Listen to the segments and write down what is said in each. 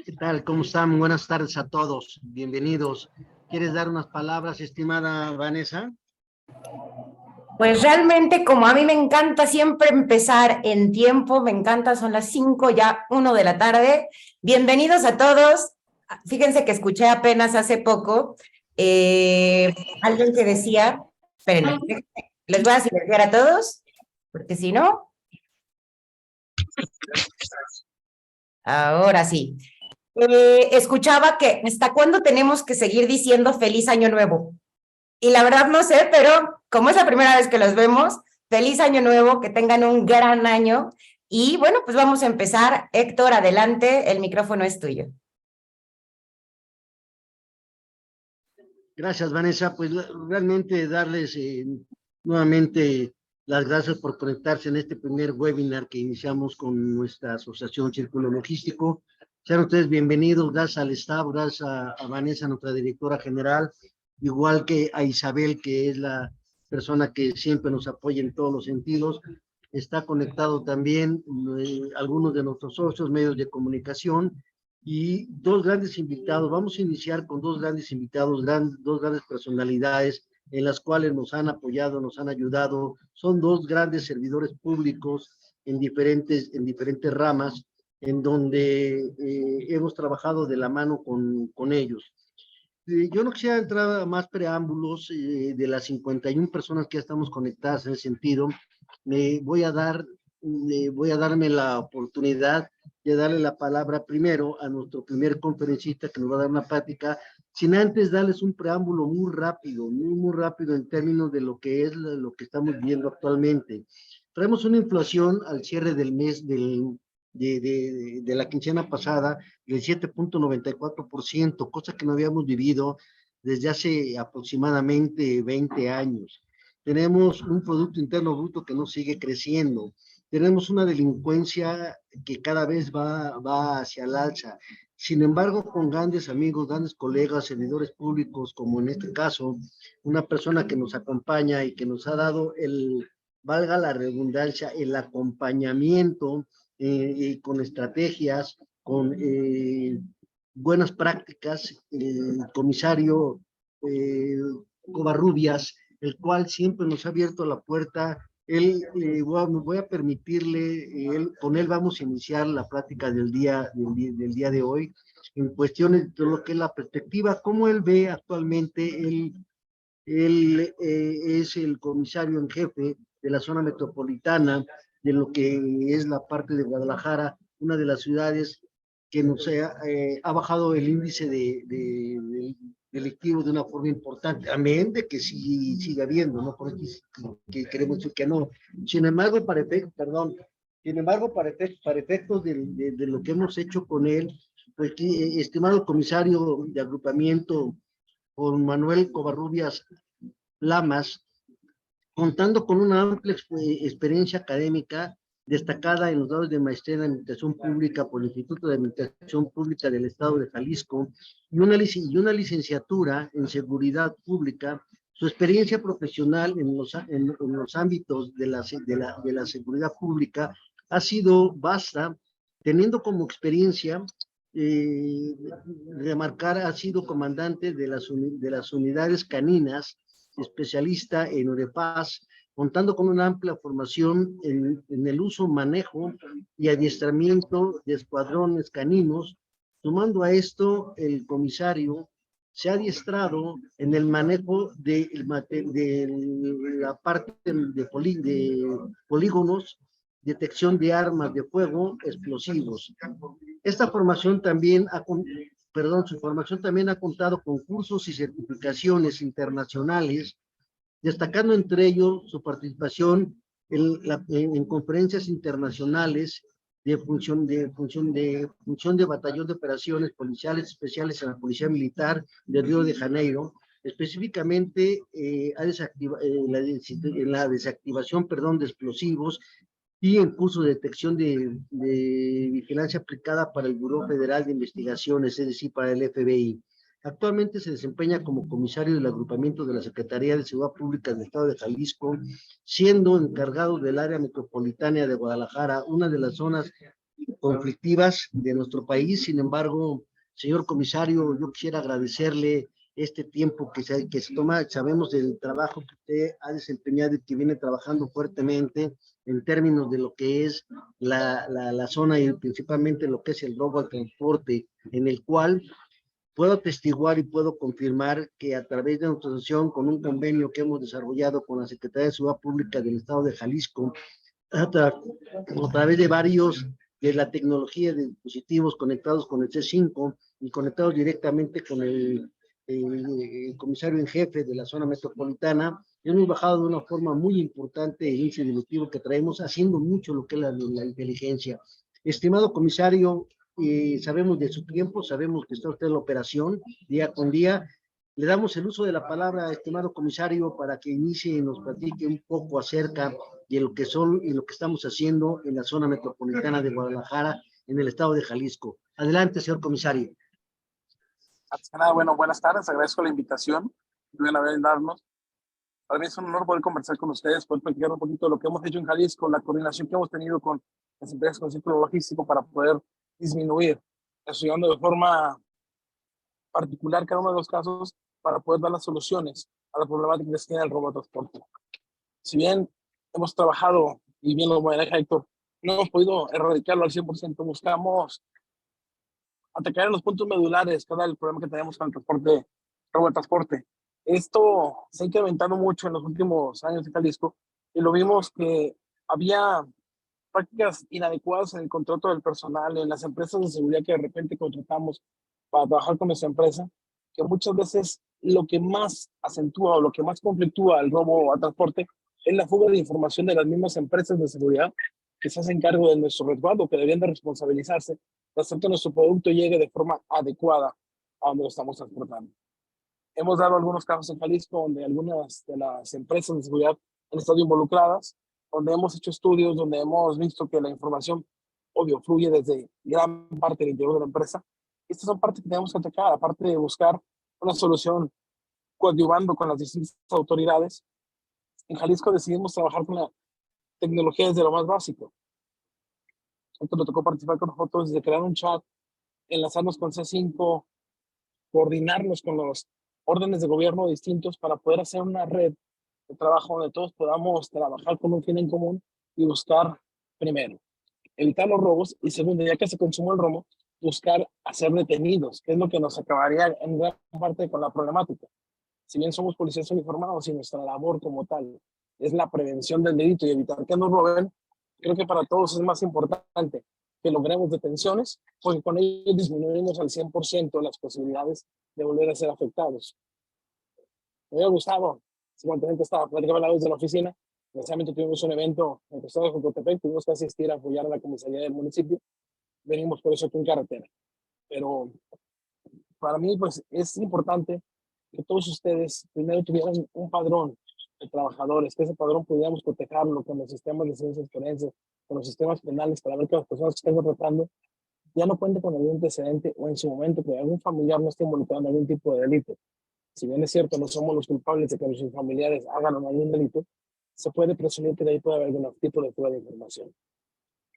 ¿Qué tal? ¿Cómo están? Buenas tardes a todos. Bienvenidos. ¿Quieres dar unas palabras, estimada Vanessa? Pues realmente, como a mí me encanta siempre empezar en tiempo, me encanta, son las 5, ya 1 de la tarde. Bienvenidos a todos. Fíjense que escuché apenas hace poco alguien que decía, espérenme, les voy a silenciar a todos, porque si no, ahora sí. Escuchaba que ¿hasta cuándo tenemos que seguir diciendo feliz año nuevo? Y la verdad no sé, pero como es la primera vez que los vemos, feliz año nuevo, que tengan un gran año. Y bueno, pues vamos a empezar. Héctor, adelante, el micrófono es tuyo. Gracias, Vanessa. Pues realmente darles nuevamente las gracias por conectarse en este primer webinar que iniciamos con nuestra asociación Círculo Logístico. Sean ustedes bienvenidos, gracias al staff, gracias a Vanessa, nuestra directora general, igual que a Isabel, que es la persona que siempre nos apoya en todos los sentidos. Está conectado también algunos de nuestros socios, medios de comunicación, y dos grandes invitados. Vamos a iniciar con dos grandes invitados, dos grandes personalidades en las cuales nos han apoyado, nos han ayudado. Son dos grandes servidores públicos en diferentes ramas, en donde hemos trabajado de la mano con ellos. Yo no quisiera entrar a más preámbulos de las 51 personas que ya estamos conectadas en ese sentido. Voy a darme la oportunidad de darle la palabra primero a nuestro primer conferencista que nos va a dar una plática, sin antes darles un preámbulo muy rápido, muy rápido en términos de lo que es lo que estamos viendo actualmente. Traemos una inflación al cierre del mes de la quincena pasada del 7.94%, cosa que no habíamos vivido desde hace aproximadamente 20 años. Tenemos un Producto Interno Bruto que no sigue creciendo. Tenemos una delincuencia que cada vez va hacia el alza. Sin embargo, con grandes amigos, grandes colegas, servidores públicos, como en este caso, una persona que nos acompaña y que nos ha dado valga la redundancia, el acompañamiento con estrategias, con buenas prácticas, el comisario Covarrubias, el cual siempre nos ha abierto la puerta. Voy a permitirle, con él vamos a iniciar la plática del día de hoy, en cuestiones de lo que es la perspectiva, cómo él ve actualmente, él es el comisario en jefe de la zona metropolitana, de lo que es la parte de Guadalajara, una de las ciudades que nos ha bajado el índice delictivo de una forma importante, amén de que sí siga habiendo, ¿no? Por eso que queremos decir que no. Sin embargo, para efectos de lo que hemos hecho con él, pues, estimado comisario de agrupamiento, con Manuel Covarrubias Lamas, contando con una amplia experiencia académica destacada en los grados de maestría en Administración Pública por el Instituto de Administración Pública del Estado de Jalisco y una licenciatura en Seguridad Pública. Su experiencia profesional en los ámbitos de la seguridad pública ha sido vasta, teniendo como experiencia remarcar, ha sido comandante de las unidades caninas, especialista en Urepaz, contando con una amplia formación en el uso, manejo y adiestramiento de escuadrones caninos. Sumando a esto, el comisario se ha adiestrado en el manejo de la parte de polígonos, detección de armas de fuego, explosivos. Su formación también ha contado con cursos y certificaciones internacionales, destacando entre ellos su participación en conferencias internacionales de función de batallón de operaciones policiales especiales en la Policía Militar de Río de Janeiro, específicamente en la desactivación, de explosivos, y en curso de detección de vigilancia aplicada para el Buró Federal de Investigaciones, es decir, para el FBI. Actualmente se desempeña como comisario del agrupamiento de la Secretaría de Seguridad Pública del Estado de Jalisco, siendo encargado del área metropolitana de Guadalajara, una de las zonas conflictivas de nuestro país. Sin embargo, señor comisario, yo quisiera agradecerle este tiempo que se toma. Sabemos del trabajo que usted ha desempeñado y que viene trabajando fuertemente en términos de lo que es la zona y principalmente lo que es el robo al transporte, en el cual puedo atestiguar y puedo confirmar que a través de nuestra asociación, con un convenio que hemos desarrollado con la Secretaría de Seguridad Pública del Estado de Jalisco, a través de varios, de la tecnología de dispositivos conectados con el C5 y conectados directamente con el comisario en jefe de la zona metropolitana, hemos bajado de una forma muy importante el índice delictivo que traemos, haciendo mucho lo que es la inteligencia. Estimado comisario, sabemos de su tiempo, sabemos que está usted en la operación día con día. Le damos el uso de la palabra, estimado comisario, para que inicie y nos platique un poco acerca de lo que son y lo que estamos haciendo en la zona metropolitana de Guadalajara, en el estado de Jalisco. Adelante, señor comisario. Antes que nada, bueno, buenas tardes, agradezco la invitación que van a darnos. Para mí es un honor poder conversar con ustedes, poder platicar un poquito de lo que hemos hecho en Jalisco, la coordinación que hemos tenido con las empresas con círculo logístico para poder disminuir, estudiando de forma particular cada uno de los casos para poder dar las soluciones a la problemática que tiene el robo de transporte. Si bien hemos trabajado, y bien lo maneja Héctor, no hemos podido erradicarlo al 100%, buscamos atacar en los puntos medulares cada el problema que tenemos con el transporte, robo de transporte. Esto se ha incrementado mucho en los últimos años en Jalisco y lo vimos que había prácticas inadecuadas en el contrato del personal, en las empresas de seguridad que de repente contratamos para trabajar con nuestra empresa, que muchas veces lo que más acentúa o lo que más conflictúa el robo a transporte es la fuga de información de las mismas empresas de seguridad que se hacen cargo de nuestro resguardo, que deberían de responsabilizarse de hacer que nuestro producto llegue de forma adecuada a donde lo estamos transportando. Hemos dado algunos casos en Jalisco donde algunas de las empresas de seguridad han estado involucradas, donde hemos hecho estudios, donde hemos visto que la información, obvio, fluye desde gran parte del interior de la empresa. Estas son partes que tenemos que atacar, aparte de buscar una solución coadyuvando con las distintas autoridades. En Jalisco decidimos trabajar con la tecnología desde lo más básico. Esto me tocó participar con nosotros desde crear un chat, enlazarnos con C5, coordinarnos con los órdenes de gobierno distintos para poder hacer una red de trabajo donde todos podamos trabajar con un fin en común y buscar, primero, evitar los robos y segundo, ya que se consumó el robo, buscar hacer detenidos, que es lo que nos acabaría en gran parte con la problemática. Si bien somos policías uniformados y nuestra labor como tal es la prevención del delito y evitar que nos roben, creo que para todos es más importante que logremos detenciones, porque con ello disminuimos al 100% las posibilidades de volver a ser afectados. Me hubiera gustado, si cuando estaba platicando la vez de la oficina, precisamente tuvimos un evento en el estado de Jocotepec, tuvimos que asistir a apoyar a la comisaría del municipio, venimos por eso aquí en carretera. Pero para mí, pues, es importante que todos ustedes primero tuvieran un padrón de trabajadores, que ese padrón pudiéramos protegerlo con los sistemas de ciencias forenses, con los sistemas penales, para ver que las personas que estén tratando ya no cuenten con algún antecedente o en su momento que algún familiar no esté involucrado en algún tipo de delito. Si bien es cierto, no somos los culpables de que nuestros familiares hagan algún delito, se puede presumir que de ahí puede haber algún tipo de fuga de información.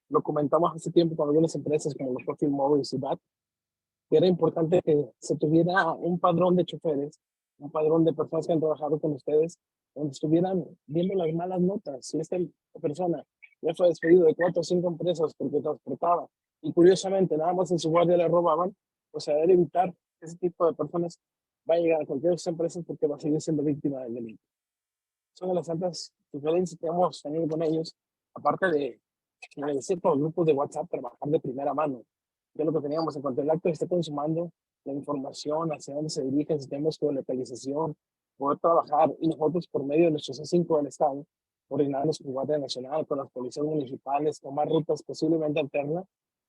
Lo comentamos hace tiempo con algunas empresas como los Profil Mobile y BAT, que era importante que se tuviera un padrón de choferes, un padrón de personas que han trabajado con ustedes, donde estuvieran viendo las malas notas. Si esta persona ya fue despedido de 4 o 5 empresas porque transportaba y curiosamente nada más en su guardia le robaban, pues a debe evitar que ese tipo de personas va a llegar a cualquier de esas empresas porque va a seguir siendo víctima del delito. Son de las altas diferencias que hemos tenido con ellos, aparte de ciertos grupos de WhatsApp trabajar de primera mano. Que es lo que teníamos en cuanto al acto que esté consumando la información, hacia dónde se dirigen sistemas de localización, poder trabajar y nosotros por medio de nuestros C5 del Estado, coordinarnos con Guardia Nacional, con las policías municipales, tomar rutas posiblemente alternas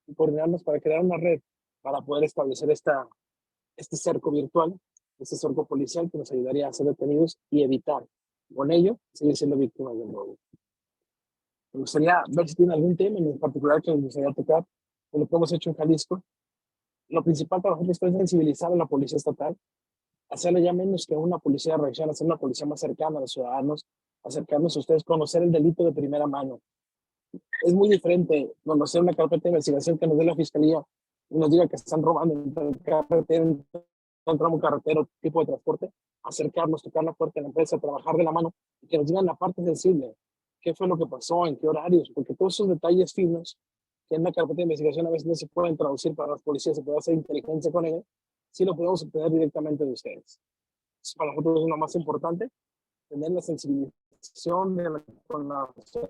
y coordinarnos para crear una red para poder establecer este cerco virtual, este cerco policial que nos ayudaría a ser detenidos y evitar con ello seguir siendo víctimas del robo. Me gustaría ver si tiene algún tema en particular que les gustaría tocar de lo que hemos hecho en Jalisco. Lo principal para nosotros es sensibilizar a la policía estatal, hacerle ya menos que una policía de reacción, hacer una policía más cercana a los ciudadanos, acercarnos a ustedes, conocer el delito de primera mano. Es muy diferente conocer una carpeta de investigación que nos dé la fiscalía y nos diga que están robando en carretera, en un tramo carretero, tipo de transporte, acercarnos, tocar la puerta de la empresa, trabajar de la mano y que nos digan la parte sensible, qué fue lo que pasó, en qué horarios, porque todos esos detalles finos que en una carpeta de investigación a veces no se pueden traducir para las policías, se puede hacer inteligencia con ellos, sí lo podemos obtener directamente de ustedes. Eso para nosotros es lo más importante, tener la sensibilización con las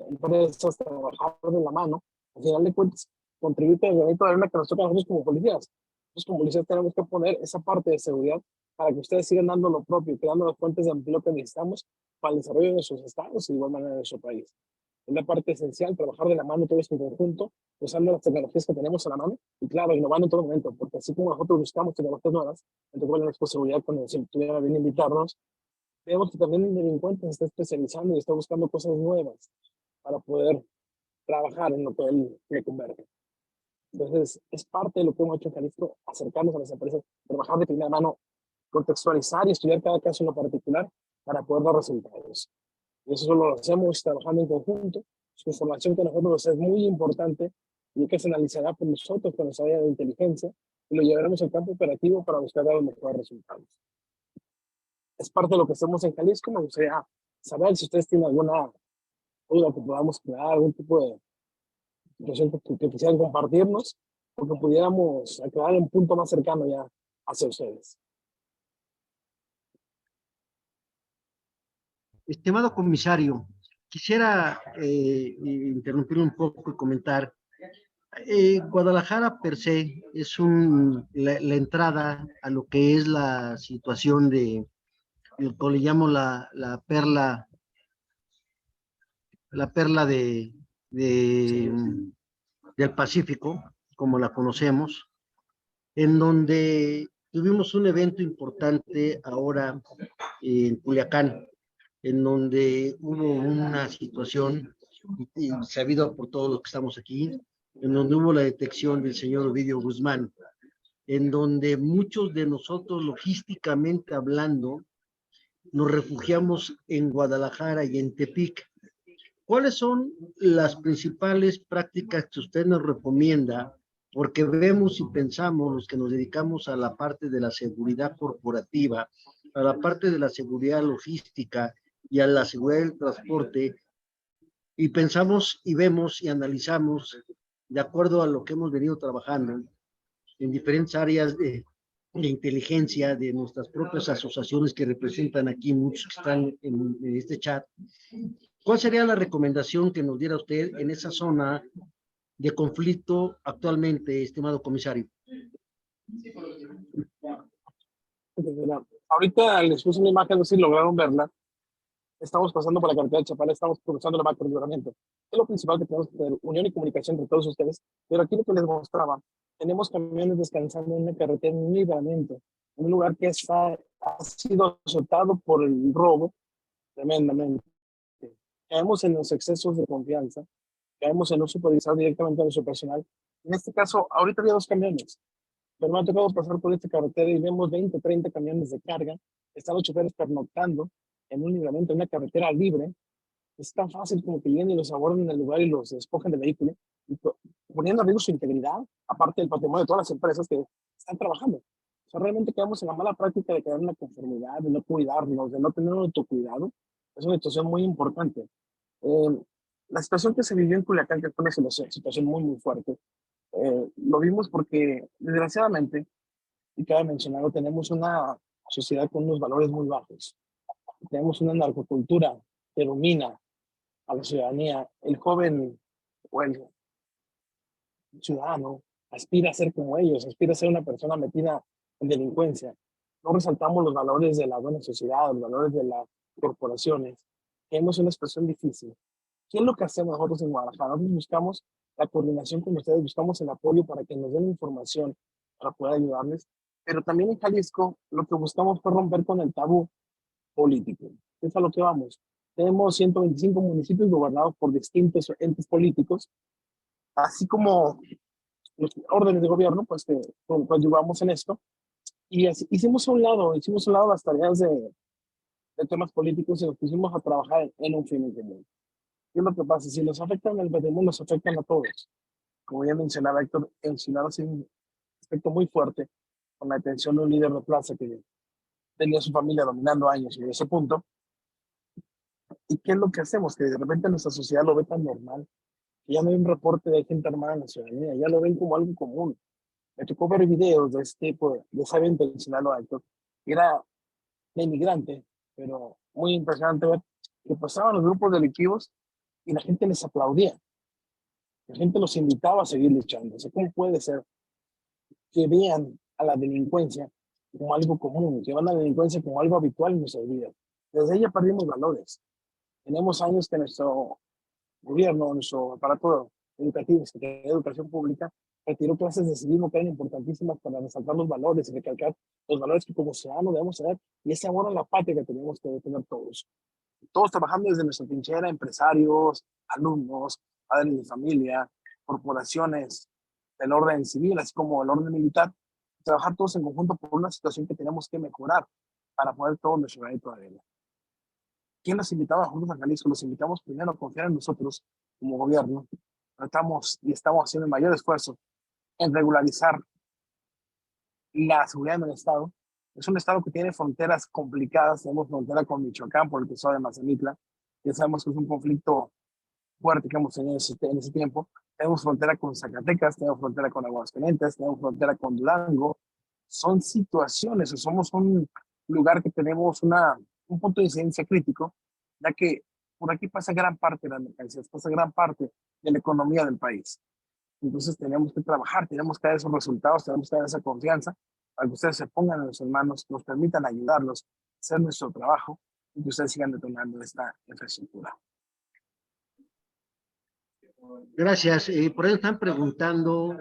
empresas, trabajar de la mano. Al final de cuentas, contribuir con el granito de arena que nos toca a nosotros como policías. Nosotros como policías tenemos que poner esa parte de seguridad para que ustedes sigan dando lo propio, creando las fuentes de empleo que necesitamos para el desarrollo de nuestros estados y de igual manera de nuestro país. Es la parte esencial, trabajar de la mano todos en conjunto, usando las tecnologías que tenemos a la mano y claro, innovando en todo momento, porque así como nosotros buscamos tecnologías nuevas, entonces nuestra seguridad cuando se tuviera bien invitarnos, vemos que también el delincuente se está especializando y está buscando cosas nuevas para poder trabajar en lo que él le converge. Entonces, es parte de lo que hemos hecho en Jalisco, acercarnos a las empresas, trabajar de primera mano, contextualizar y estudiar cada caso en lo particular para poder dar resultados. Y eso solo lo hacemos trabajando en conjunto. Su información con nosotros es muy importante y que se analizará por nosotros con nuestra área de inteligencia y lo llevaremos al campo operativo para buscar los mejores resultados. Es parte de lo que hacemos en Jalisco. Me gustaría saber si ustedes tienen alguna duda que podamos crear, algún tipo de situación que quisieran compartirnos, o que pudiéramos aclarar un punto más cercano ya hacia ustedes. Estimado comisario, quisiera interrumpir un poco y comentar. Guadalajara per se es la entrada a lo que es la situación de, lo que le llamo la perla del Pacífico, como la conocemos, en donde tuvimos un evento importante ahora en Culiacán, en donde hubo una situación, y sabido por todos los que estamos aquí, en donde hubo la detección del señor Ovidio Guzmán, en donde muchos de nosotros, logísticamente hablando, nos refugiamos en Guadalajara y en Tepic. ¿Cuáles son las principales prácticas que usted nos recomienda? Porque vemos y pensamos los que nos dedicamos a la parte de la seguridad corporativa, a la parte de la seguridad logística y a la seguridad del transporte, y pensamos y vemos y analizamos de acuerdo a lo que hemos venido trabajando en diferentes áreas de inteligencia de nuestras propias asociaciones que representan aquí, muchos que están en este chat. ¿Cuál sería la recomendación que nos diera usted en esa zona de conflicto actualmente, estimado comisario? Ahorita les puse una imagen, no sé si lograron verla. Estamos pasando por la carretera de Chapala, estamos cruzando la macro libramiento. Es lo principal que tenemos que tener, unión y comunicación entre todos ustedes. Pero aquí lo que les mostraba, tenemos camiones descansando en una carretera, en un libramiento, en un lugar que ha sido azotado por el robo tremendamente. Caemos en los excesos de confianza, caemos en no supervisar directamente a nuestro personal. En este caso, ahorita había 2 camiones, pero me ha tocado pasar por esta carretera y vemos 20, 30 camiones de carga. Están los choferes pernoctando en un libramiento, en una carretera libre. Es tan fácil como que lleguen y los aborden en el lugar y los despojen del vehículo, y poniendo a riesgo su integridad, aparte del patrimonio de todas las empresas que están trabajando. O sea, realmente quedamos en la mala práctica de quedar en la conformidad, de no cuidarnos, de no tener un autocuidado. Es una situación muy importante. La situación que se vivió en Culiacán, que fue una situación muy, muy fuerte, lo vimos porque, desgraciadamente, y cabe mencionarlo, tenemos una sociedad con unos valores muy bajos. Tenemos una narcocultura que domina a la ciudadanía. El joven o el ciudadano aspira a ser como ellos, aspira a ser una persona metida en delincuencia. No resaltamos los valores de la buena sociedad, los valores de las corporaciones. Tenemos una expresión difícil. ¿Qué es lo que hacemos nosotros en Guadalajara? Nosotros buscamos la coordinación con ustedes, buscamos el apoyo para que nos den información para poder ayudarles. Pero también en Jalisco lo que buscamos fue romper con el tabú político. Es a lo que vamos. Tenemos 125 municipios gobernados por distintos entes políticos, así como los órdenes de gobierno, pues que pues, llevamos en esto. Y hicimos a un lado las tareas de temas políticos y nos pusimos a trabajar en un fin en común. ¿Qué es lo que pasa? Si nos afectan el Betemos, nos afectan a todos. Como ya mencionaba Héctor, mencionaba así un aspecto muy fuerte con la detención de un líder de plaza que tenía su familia dominando años en ese punto. ¿Y qué es lo que hacemos? Que de repente nuestra sociedad lo ve tan normal, que ya no hay un reporte de gente armada en la ciudadanía, ya lo ven como algo común. Me tocó ver videos de este tipo, de esa evento en Sinaloa, Héctor, que era de inmigrante, pero muy impresionante ver que pasaban los grupos delictivos y la gente les aplaudía. La gente los invitaba a seguir luchando. O sea, ¿cómo puede ser que vean a la delincuencia como algo común, que vean a la delincuencia como algo habitual en nuestras vidas? Desde ella perdimos valores. Tenemos años que nuestro gobierno, nuestro aparato educativo, Secretaría de Educación Pública, retiró clases de civismo que eran importantísimas para resaltar los valores y recalcar los valores que como ciudadanos debemos tener y ese amor a la patria que tenemos que tener todos. Todos trabajando desde nuestra trinchera, empresarios, alumnos, padres de familia, corporaciones del orden civil, así como el orden militar, trabajar todos en conjunto por una situación que tenemos que mejorar para poder todo nuestro granito de arena. ¿Quién nos invitaba a Juntos a Jalisco? Los invitamos primero a confiar en nosotros como gobierno. Tratamos y estamos haciendo el mayor esfuerzo en regularizar la seguridad en el Estado. Es un Estado que tiene fronteras complicadas. Tenemos frontera con Michoacán por el Estado de Mazamitla. Ya sabemos que es un conflicto fuerte que hemos tenido en ese tiempo. Tenemos frontera con Zacatecas, tenemos frontera con Aguascalientes, tenemos frontera con Durango. Son situaciones, o somos un lugar que tenemos un punto de incidencia crítico, ya que por aquí pasa gran parte de las mercancías, pasa gran parte de la economía del país. Entonces tenemos que trabajar, tenemos que dar esos resultados, tenemos que dar esa confianza para que ustedes se pongan en nuestras manos, nos permitan ayudarlos, hacer nuestro trabajo y que ustedes sigan detonando esta infraestructura. Gracias. Por eso están preguntando,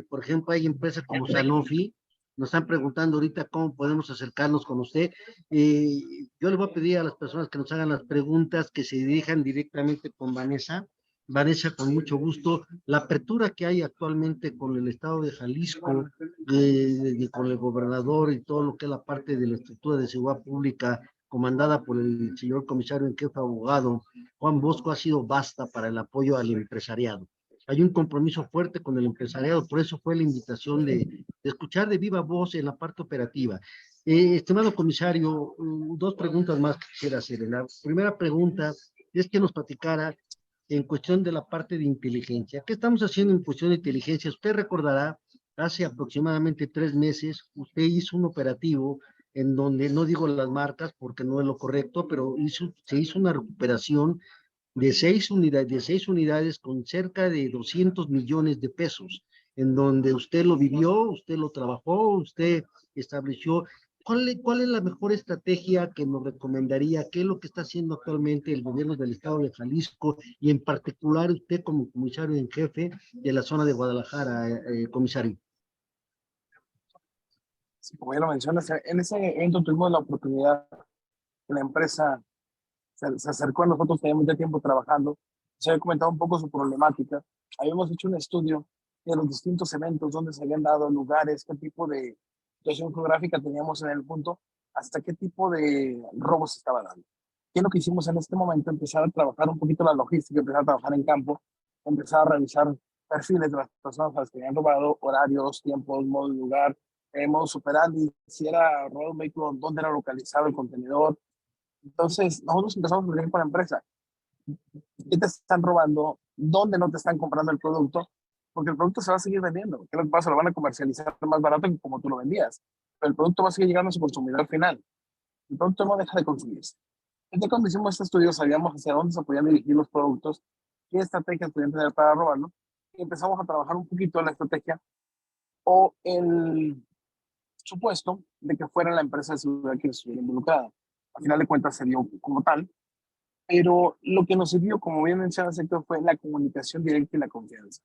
por ejemplo, hay empresas como Sanofi, nos están preguntando ahorita cómo podemos acercarnos con usted. Yo le voy a pedir a las personas que nos hagan las preguntas que se dirijan directamente con Vanessa. Vanessa, con mucho gusto. La apertura que hay actualmente con el estado de Jalisco, con el gobernador y todo lo que es la parte de la estructura de seguridad pública comandada por el señor comisario en jefe abogado Juan Bosco, ha sido vasta para el apoyo al empresariado. Hay un compromiso fuerte con el empresariado, por eso fue la invitación de escuchar de viva voz en la parte operativa. Estimado comisario, dos preguntas más que quisiera hacerle. La primera pregunta es que nos platicara en cuestión de la parte de inteligencia. ¿Qué estamos haciendo en cuestión de inteligencia? Usted recordará, hace aproximadamente 3 meses, usted hizo un operativo en donde, no digo las marcas porque no es lo correcto, pero se hizo una recuperación de 6 unidades con cerca de 200 millones de pesos, en donde usted lo vivió, usted lo trabajó, usted estableció. ¿Cuál es la mejor estrategia que nos recomendaría? ¿Qué es lo que está haciendo actualmente el gobierno del estado de Jalisco y en particular usted como comisario en jefe de la zona de Guadalajara, comisario? Sí, como ya lo mencionas, en ese evento tuvimos la oportunidad que la empresa se acercó a nosotros, teníamos ya tiempo trabajando, se había comentado un poco su problemática, habíamos hecho un estudio de los distintos eventos, donde se habían dado lugares, qué tipo de situación geográfica teníamos en el punto, hasta qué tipo de robos se estaba dando. ¿Qué es lo que hicimos en este momento? Empezar a trabajar un poquito la logística, empezar a trabajar en campo, empezar a revisar perfiles de las personas a las que habían robado, horarios, tiempos, modo de lugar, modus operandi, si era robar un vehículo, dónde era localizado el contenedor. Entonces, nosotros empezamos a hablar con la empresa. ¿Qué te están robando? ¿Dónde no te están comprando el producto? Porque el producto se va a seguir vendiendo. ¿Qué es lo que pasa? Lo van a comercializar más barato que como tú lo vendías. Pero el producto va a seguir llegando a su consumidor final. El producto no deja de consumirse. Entonces, cuando hicimos este estudio, sabíamos hacia dónde se podían dirigir los productos, qué estrategias podían tener para robarlo. Y empezamos a trabajar un poquito en la estrategia o el supuesto de que fuera la empresa de seguridad que estuviera involucrada. Al final de cuentas se dio como tal, pero lo que nos sirvió, como bien mencionaba el sector, fue la comunicación directa y la confianza.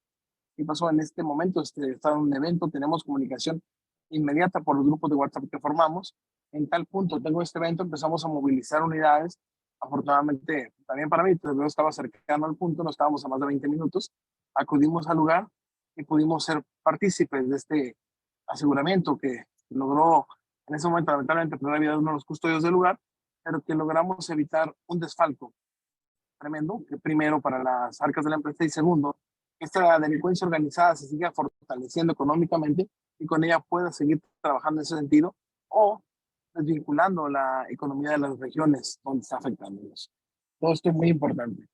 ¿Qué pasó en este momento? Estaba en un evento, tenemos comunicación inmediata por los grupos de WhatsApp que formamos. En tal punto, tengo este evento, empezamos a movilizar unidades. Afortunadamente, también para mí, pero estaba cercano al punto, no estábamos a más de 20 minutos. Acudimos al lugar y pudimos ser partícipes de este aseguramiento que logró en ese momento lamentablemente perder la vida de uno de los custodios del lugar, pero que logramos evitar un desfalco tremendo, que primero para las arcas de la empresa y segundo, que esta delincuencia organizada se siga fortaleciendo económicamente y con ella pueda seguir trabajando en ese sentido o desvinculando la economía de las regiones donde está afectándonos. Todo esto es muy importante.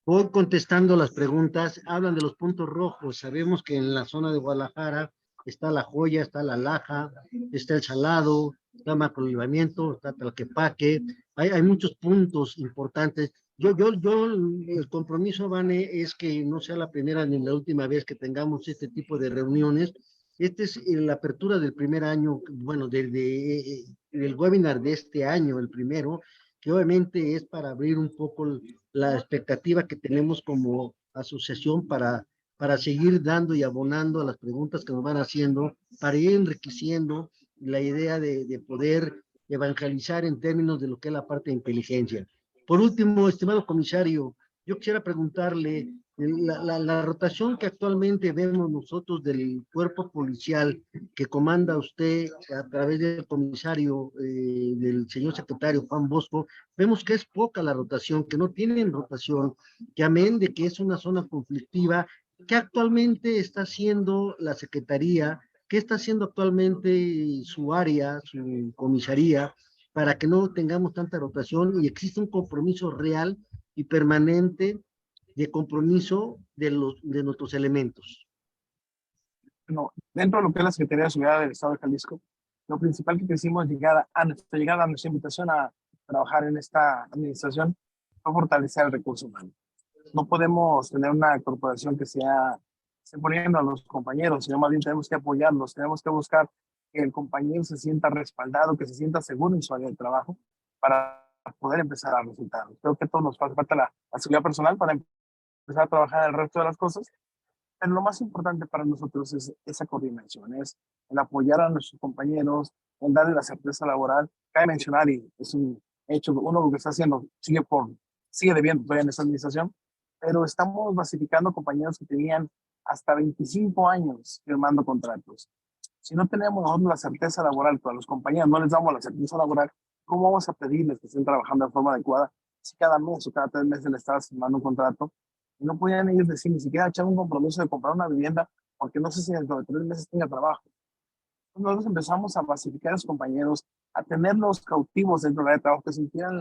Voy contestando las preguntas. Hablan de los puntos rojos. Sabemos que en la zona de Guadalajara está La Joya, está La Laja, está El Salado, está Macrolivamiento, está Tlaquepaque. Hay muchos puntos importantes. El compromiso, Vane, es que no sea la primera ni la última vez que tengamos este tipo de reuniones. Esta es la apertura del primer año, bueno, del webinar de este año, el primero, que obviamente es para abrir un poco la expectativa que tenemos como asociación para seguir dando y abonando a las preguntas que nos van haciendo, para ir enriqueciendo la idea de poder evangelizar en términos de lo que es la parte de inteligencia. Por último, estimado comisario, yo quisiera preguntarle, la rotación que actualmente vemos nosotros del cuerpo policial que comanda usted a través del comisario, del señor secretario Juan Bosco, vemos que es poca la rotación, que no tienen rotación, que amén de que es una zona conflictiva. ¿Qué actualmente está haciendo la Secretaría? ¿Qué está haciendo actualmente su área, su comisaría, para que no tengamos tanta rotación y existe un compromiso real y permanente de compromiso de nuestros elementos? Bueno, dentro de lo que es la Secretaría de Seguridad del Estado de Jalisco, lo principal que quisimos a nuestra invitación a trabajar en esta administración fue fortalecer el recurso humano. No podemos tener una corporación que esté poniendo a los compañeros, sino más bien tenemos que apoyarlos, tenemos que buscar que el compañero se sienta respaldado, que se sienta seguro en su área de trabajo para poder empezar a dar resultados. Creo que a todos nos hace falta la seguridad personal para empezar a trabajar en el resto de las cosas, pero lo más importante para nosotros es esa coordinación, es el apoyar a nuestros compañeros, el darle la certeza laboral. Cabe mencionar, y es un hecho, uno lo que está haciendo sigue debiendo todavía en esta administración, pero estamos basificando compañeros que tenían hasta 25 años firmando contratos. Si no tenemos nosotros la certeza laboral, para los compañeros no les damos la certeza laboral, ¿cómo vamos a pedirles que estén trabajando de forma adecuada si cada mes o cada 3 meses le estás firmando un contrato? Y no podían ellos decir ni siquiera echar un compromiso de comprar una vivienda porque no sé si dentro de 3 meses tenga trabajo. Entonces nosotros empezamos a basificar a los compañeros, a tenerlos cautivos dentro de la de trabajo, que sintieran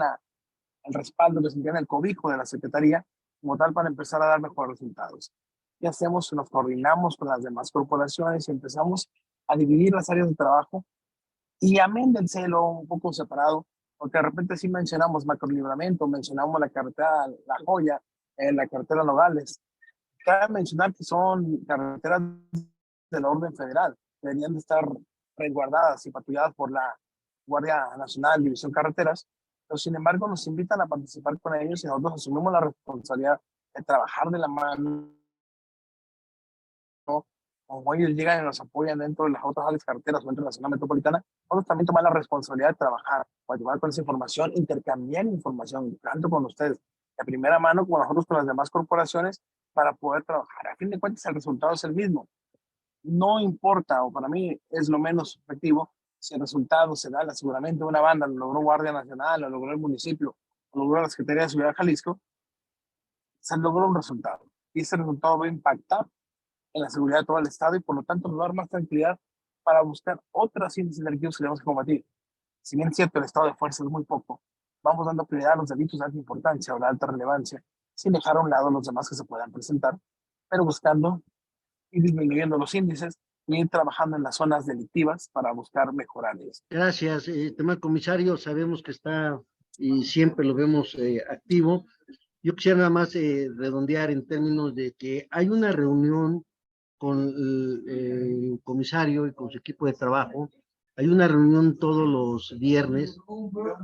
el respaldo, que sintieran el cobijo de la Secretaría como tal para empezar a dar mejores resultados. ¿Qué hacemos? Nos coordinamos con las demás corporaciones y empezamos a dividir las áreas de trabajo y amén del celo un poco separado, porque de repente sí mencionamos Macrolivramento, mencionamos la carretera La Joya, la carretera Nogales. Cabe mencionar que son carreteras de la orden federal, deberían de estar resguardadas y patrulladas por la Guardia Nacional, División Carreteras, pero sin embargo nos invitan a participar con ellos y nosotros asumimos la responsabilidad de trabajar de la mano, ¿no? Como ellos llegan y nos apoyan dentro de las otras áreas carreteras o dentro de la zona metropolitana, nosotros también tomamos la responsabilidad de trabajar, para llevar con esa información, intercambiar información, tanto con ustedes, de primera mano, como nosotros con las demás corporaciones, para poder trabajar. A fin de cuentas, el resultado es el mismo. No importa, o para mí es lo menos efectivo, si el resultado se da el aseguramiento de una banda, lo logró Guardia Nacional, lo logró el municipio, lo logró la Secretaría de Seguridad de Jalisco, se logró un resultado. Y ese resultado va a impactar en la seguridad de todo el Estado y por lo tanto nos va a dar más tranquilidad para buscar otras índices delictivos que tenemos que combatir. Si bien es cierto, el estado de fuerza es muy poco, vamos dando prioridad a los delitos de alta importancia o de alta relevancia, sin dejar a un lado los demás que se puedan presentar, pero buscando ir disminuyendo los índices y ir trabajando en las zonas delictivas para buscar mejorar esto. Gracias, tema comisario. Sabemos que está y siempre lo vemos activo. Yo quisiera nada más redondear en términos de que hay una reunión con el comisario y con su equipo de trabajo. Hay una reunión todos los viernes,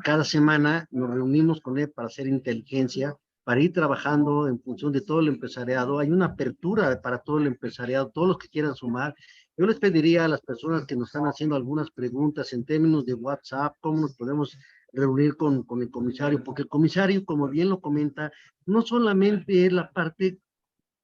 cada semana nos reunimos con él para hacer inteligencia, para ir trabajando en función de todo el empresariado. Hay una apertura para todo el empresariado, todos los que quieran sumar. Yo les pediría a las personas que nos están haciendo algunas preguntas en términos de WhatsApp, cómo nos podemos reunir con el comisario, porque el comisario, como bien lo comenta, no solamente es la parte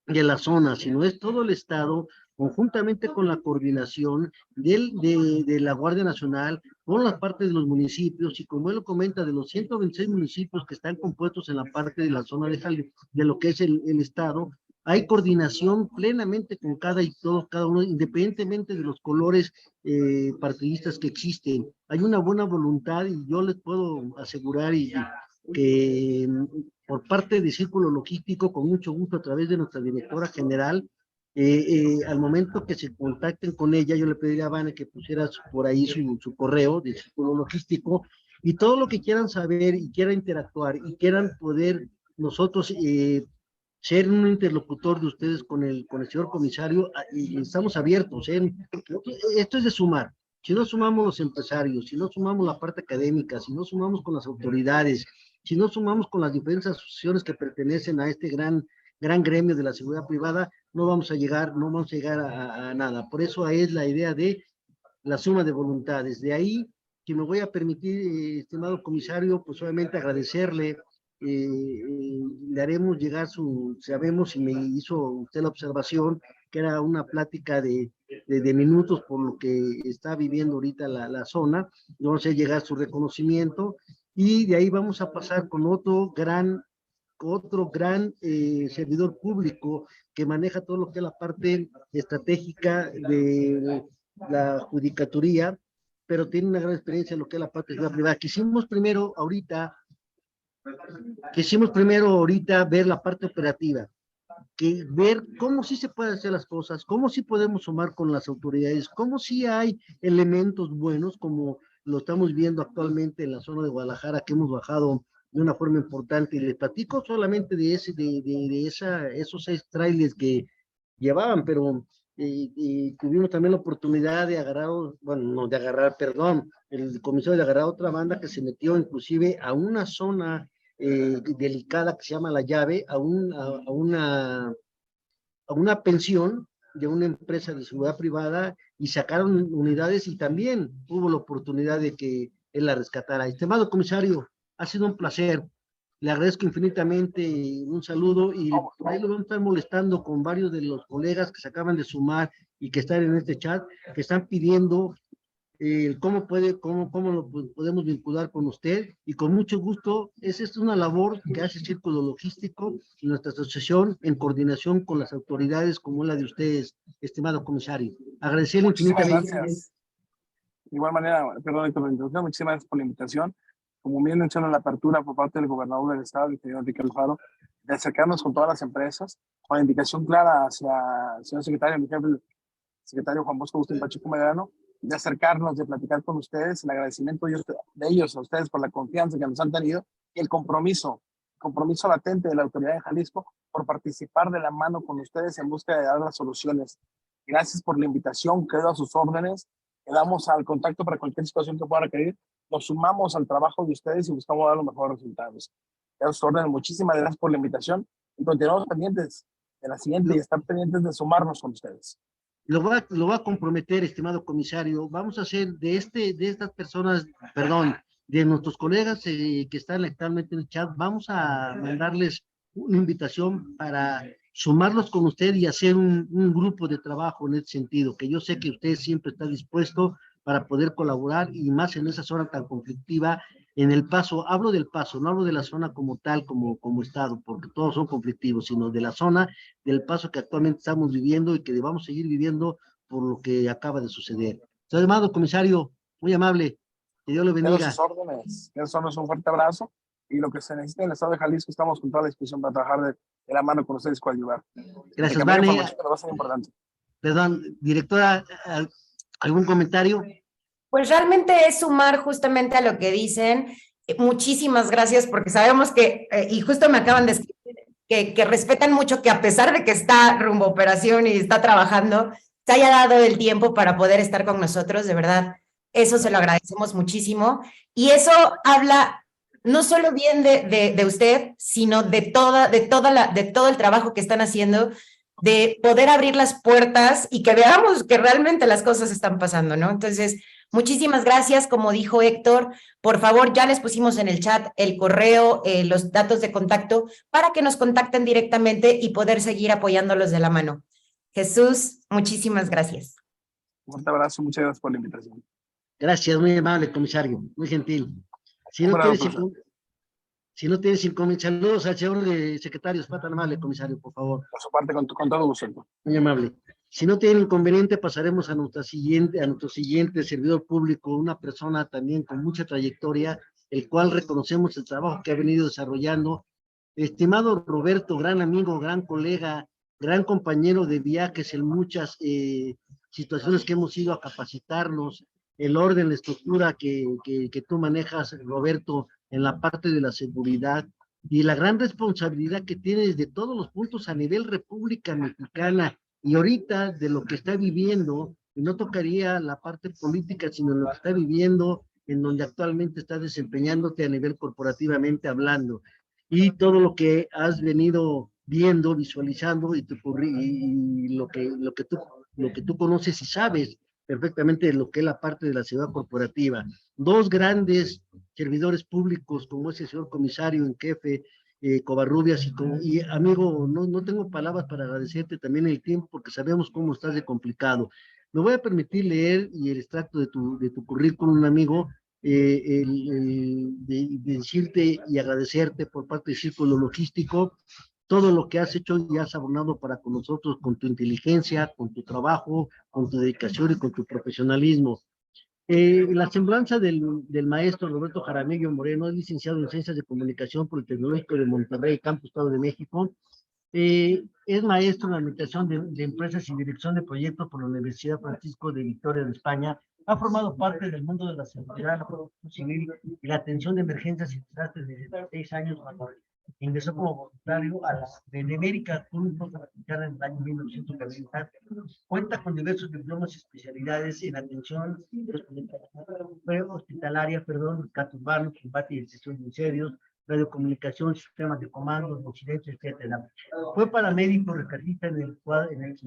de la zona, sino es todo el Estado, conjuntamente con la coordinación de la Guardia Nacional, con la parte de los municipios, y como él lo comenta, de los 126 municipios que están compuestos en la parte de la zona de lo que es el Estado, hay coordinación plenamente con cada uno, independientemente de los colores partidistas que existen. Hay una buena voluntad y yo les puedo asegurar que por parte del Círculo Logístico, con mucho gusto a través de nuestra directora general, al momento que se contacten con ella, yo le pediría a Vane que pusiera por ahí su correo de Círculo Logístico, y todo lo que quieran saber y quieran interactuar y quieran poder nosotros ser un interlocutor de ustedes con el señor comisario, y estamos abiertos. Esto es de sumar. Si no sumamos los empresarios, si no sumamos la parte académica, si no sumamos con las autoridades, si no sumamos con las diferentes asociaciones que pertenecen a este gran gremio de la seguridad privada, no vamos a llegar a nada. Por eso es la idea de la suma de voluntades. De ahí que me voy a permitir, estimado comisario, pues obviamente agradecerle. Le haremos llegar sabemos, y me hizo usted la observación, que era una plática de minutos por lo que está viviendo ahorita la zona. Vamos a llegar su reconocimiento, y de ahí vamos a pasar con otro gran servidor público que maneja todo lo que es la parte estratégica de la judicaturía, pero tiene una gran experiencia en lo que es la parte de la privada. Quisimos primero ahorita ver la parte operativa, ver cómo sí se pueden hacer las cosas, cómo sí podemos sumar con las autoridades, cómo sí hay elementos buenos, como lo estamos viendo actualmente en la zona de Guadalajara, que hemos bajado de una forma importante. Y les platico solamente de esos 6 trailers que llevaban, pero tuvimos también la oportunidad de agarrar, bueno, no de agarrar, perdón, el comisario de agarrar otra banda que se metió inclusive a una zona delicada que se llama La Llave, a una pensión de una empresa de seguridad privada, y sacaron unidades, y también hubo la oportunidad de que él la rescatara. Estimado comisario, ha sido un placer. Le agradezco infinitamente, un saludo, y por ahí lo vamos a estar molestando con varios de los colegas que se acaban de sumar y que están en este chat, que están pidiendo cómo lo podemos vincular con usted, y con mucho gusto. Esta es una labor que hace Círculo Logístico y nuestra asociación en coordinación con las autoridades como la de ustedes, estimado comisario. Agradecerle infinitamente. Gracias. De igual manera, perdón por la introducción, muchísimas gracias por la invitación. Como bien mencionó en la apertura por parte del gobernador del estado, el señor Enrique Alfaro, de acercarnos con todas las empresas, con la indicación clara hacia el señor secretario, mi jefe, el secretario Juan Bosco Agustín Pacheco Medrano, de acercarnos, de platicar con ustedes, el agradecimiento de ellos a ustedes por la confianza que nos han tenido, y el compromiso latente de la autoridad de Jalisco por participar de la mano con ustedes en busca de dar las soluciones. Gracias por la invitación, quedo a sus órdenes, quedamos al contacto para cualquier situación que pueda requerir, nos sumamos al trabajo de ustedes y buscamos dar los mejores resultados. Quedo a sus órdenes, muchísimas gracias por la invitación, y continuamos pendientes de la siguiente y estar pendientes de sumarnos con ustedes. Lo va a comprometer, estimado comisario. Vamos a hacer de estas personas, perdón, de nuestros colegas que están actualmente en el chat, vamos a mandarles una invitación para sumarlos con usted y hacer un grupo de trabajo en ese sentido, que yo sé que usted siempre está dispuesto para poder colaborar, y más en esa zona tan conflictiva. En El Paso, hablo del Paso, no hablo de la zona como tal, como estado, porque todos son conflictivos, sino de la zona del Paso que actualmente estamos viviendo y que debamos seguir viviendo por lo que acaba de suceder. Señor amado comisario, muy amable, que Dios lo bendiga. Quedo a sus órdenes, un fuerte abrazo, y lo que se necesite en el estado de Jalisco, estamos con toda la disposición para trabajar de la mano con ustedes con ayudar. Gracias, Vane. Va a ser importante. Perdón, directora, ¿algún comentario? Pues realmente es sumar justamente a lo que dicen. Muchísimas gracias, porque sabemos que, y justo me acaban de escribir, que respetan mucho que a pesar de que está rumbo operación y está trabajando, se haya dado el tiempo para poder estar con nosotros, de verdad. Eso se lo agradecemos muchísimo, y eso habla no solo bien de usted, sino de todo el trabajo que están haciendo, de poder abrir las puertas y que veamos que realmente las cosas están pasando, ¿no? Entonces, muchísimas gracias, como dijo Héctor, por favor, ya les pusimos en el chat el correo, los datos de contacto, para que nos contacten directamente y poder seguir apoyándolos de la mano. Jesús, muchísimas gracias. Un fuerte abrazo, muchas gracias por la invitación. Gracias, muy amable, comisario, muy gentil. Si Un no abrazo, tienes saludos al señor secretario, es tan amable, comisario, por favor. por su parte, con todo gusto. Muy amable. Si no tiene inconveniente, pasaremos a nuestro siguiente servidor público, una persona también con mucha trayectoria, el cual reconocemos el trabajo que ha venido desarrollando. Estimado Roberto, gran amigo, gran colega, gran compañero de viajes en muchas situaciones que hemos ido a capacitarnos, el orden, la estructura que tú manejas, Roberto, en la parte de la seguridad y la gran responsabilidad que tienes de todos los puntos a nivel República Mexicana y ahorita de lo que está viviendo, y no tocaría la parte política, sino lo que está viviendo, en donde actualmente está desempeñándote a nivel corporativamente hablando, y todo lo que has venido viendo, visualizando, y lo que tú conoces y sabes perfectamente de lo que es la parte de la ciudad corporativa. Dos grandes servidores públicos, como ese señor comisario en jefe, Covarrubias, y amigo, no tengo palabras para agradecerte también el tiempo, porque sabemos cómo estás de complicado. Me voy a permitir leer y el extracto de tu currículum, amigo, de decirte y agradecerte por parte del Círculo Logístico todo lo que has hecho y has abonado para con nosotros, con tu inteligencia, con tu trabajo, con tu dedicación y con tu profesionalismo. La semblanza del maestro Roberto Jaramillo Moreno es licenciado en Ciencias de Comunicación por el Tecnológico de Monterrey, Campus Estado de México. Es maestro en Administración de Empresas y Dirección de Proyectos por la Universidad Francisco de Vitoria de España. Ha formado parte del mundo de la seguridad, la protección civil y la atención de emergencias y desastres desde 6 años cuando ingresó como voluntario a la Benemérica Cruz Roja Mexicana en el año 1940. Cuenta con diversos diplomas y especialidades en atención hospitalaria, rescate urbano, combate y extinción de incendios, radiocomunicación, sistemas de comandos, incidentes, etcétera. Fue paramédico rescatista en el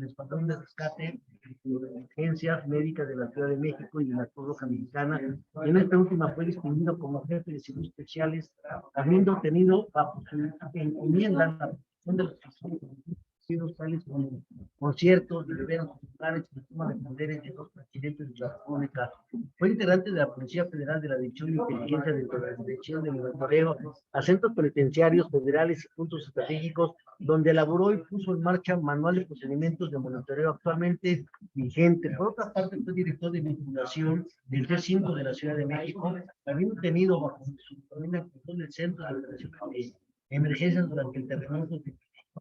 escuadrón de rescate de emergencias médicas de la Ciudad de México y de la Cruz Roja Mexicana. En esta última fue distinguido como jefe de servicios especiales, habiendo tenido bajo su encomienda la protección de los tales como conciertos, de eventos culturales y la toma de poderes de los presidentes de la República. Fue integrante de la Policía Federal de la Dirección de Inteligencia de la Dirección de Monitoreo a centros penitenciarios federales y puntos estratégicos, donde elaboró y puso en marcha manual de procedimientos de monitoreo actualmente vigente. Por otra parte, fue director de vinculación del C5 de la Ciudad de México, habiendo tenido bajo su el control del Centro de Operaciones de Emergencias durante el terremoto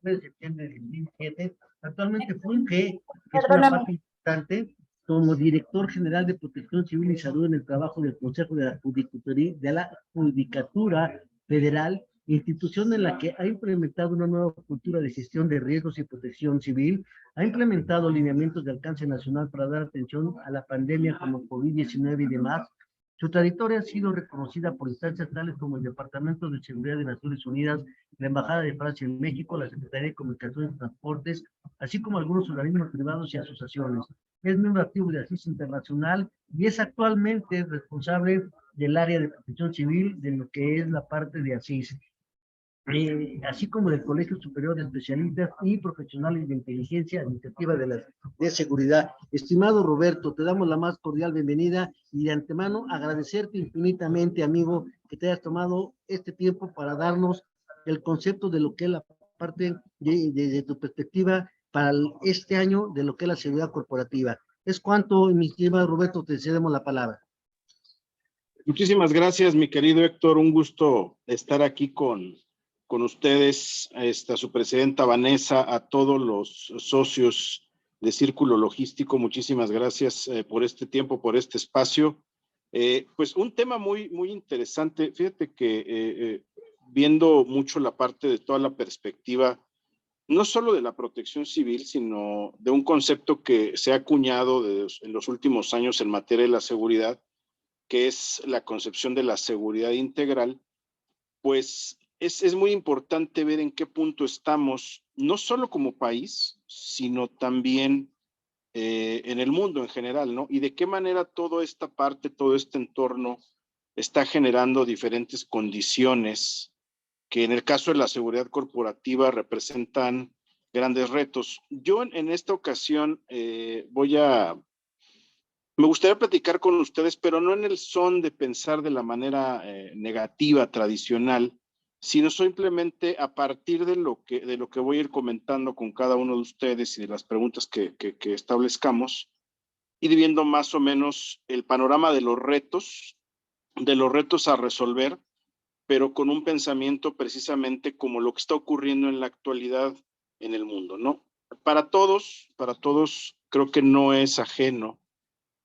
de septiembre de 2007. Actualmente funge, que es una parte importante, como director general de Protección Civil y Salud en el trabajo del Consejo de la Judicatura Federal, institución en la que ha implementado una nueva cultura de gestión de riesgos y protección civil, ha implementado lineamientos de alcance nacional para dar atención a la pandemia como COVID-19 y demás. Su trayectoria ha sido reconocida por instancias tales como el Departamento de Seguridad de Naciones Unidas, la Embajada de Francia en México, la Secretaría de Comunicaciones y Transportes, así como algunos organismos privados y asociaciones. Es miembro activo de ACIS Internacional y es actualmente responsable del área de protección civil de lo que es la parte de ACIS. Así como del Colegio Superior de Especialistas y Profesionales de Inteligencia Administrativa de Seguridad. Estimado Roberto, te damos la más cordial bienvenida y de antemano agradecerte infinitamente, amigo, que te hayas tomado este tiempo para darnos el concepto de lo que es la parte de tu perspectiva para este año de lo que es la seguridad corporativa. Es cuanto, mi estimado Roberto, te cedemos la palabra. Muchísimas gracias, mi querido Héctor. Un gusto estar aquí con ustedes, a su presidenta Vanessa, a todos los socios de Círculo Logístico. Muchísimas gracias por este tiempo, por este espacio. Pues un tema muy interesante. Fíjate que viendo mucho la parte de toda la perspectiva, no solo de la protección civil, sino de un concepto que se ha acuñado en los últimos años en materia de la seguridad, que es la concepción de la seguridad integral, pues es muy importante ver en qué punto estamos, no solo como país, sino también en el mundo en general, ¿no? Y de qué manera toda esta parte, todo este entorno está generando diferentes condiciones que en el caso de la seguridad corporativa representan grandes retos. Yo en esta ocasión me gustaría platicar con ustedes, pero no en el son de pensar de la manera negativa, tradicional, sino simplemente a partir de lo que voy a ir comentando con cada uno de ustedes y de las preguntas que establezcamos, ir viendo más o menos el panorama de los retos a resolver, pero con un pensamiento precisamente como lo que está ocurriendo en la actualidad en el mundo, ¿no? Para todos, creo que no es ajeno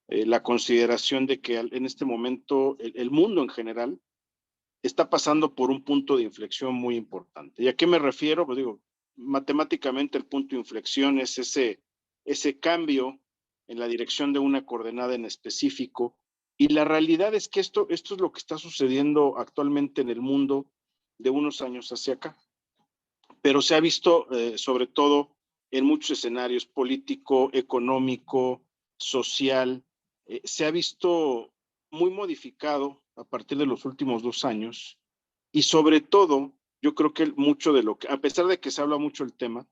la consideración de que en este momento el mundo en general está pasando por un punto de inflexión muy importante. ¿Y a qué me refiero? Pues digo, matemáticamente el punto de inflexión es ese cambio en la dirección de una coordenada en específico. Y la realidad es que esto es lo que está sucediendo actualmente en el mundo de unos años hacia acá. Pero se ha visto sobre todo en muchos escenarios político, económico, social, se ha visto muy modificado a partir de los últimos 2 años y sobre todo yo creo que mucho de lo que, a pesar de que se habla mucho el tema,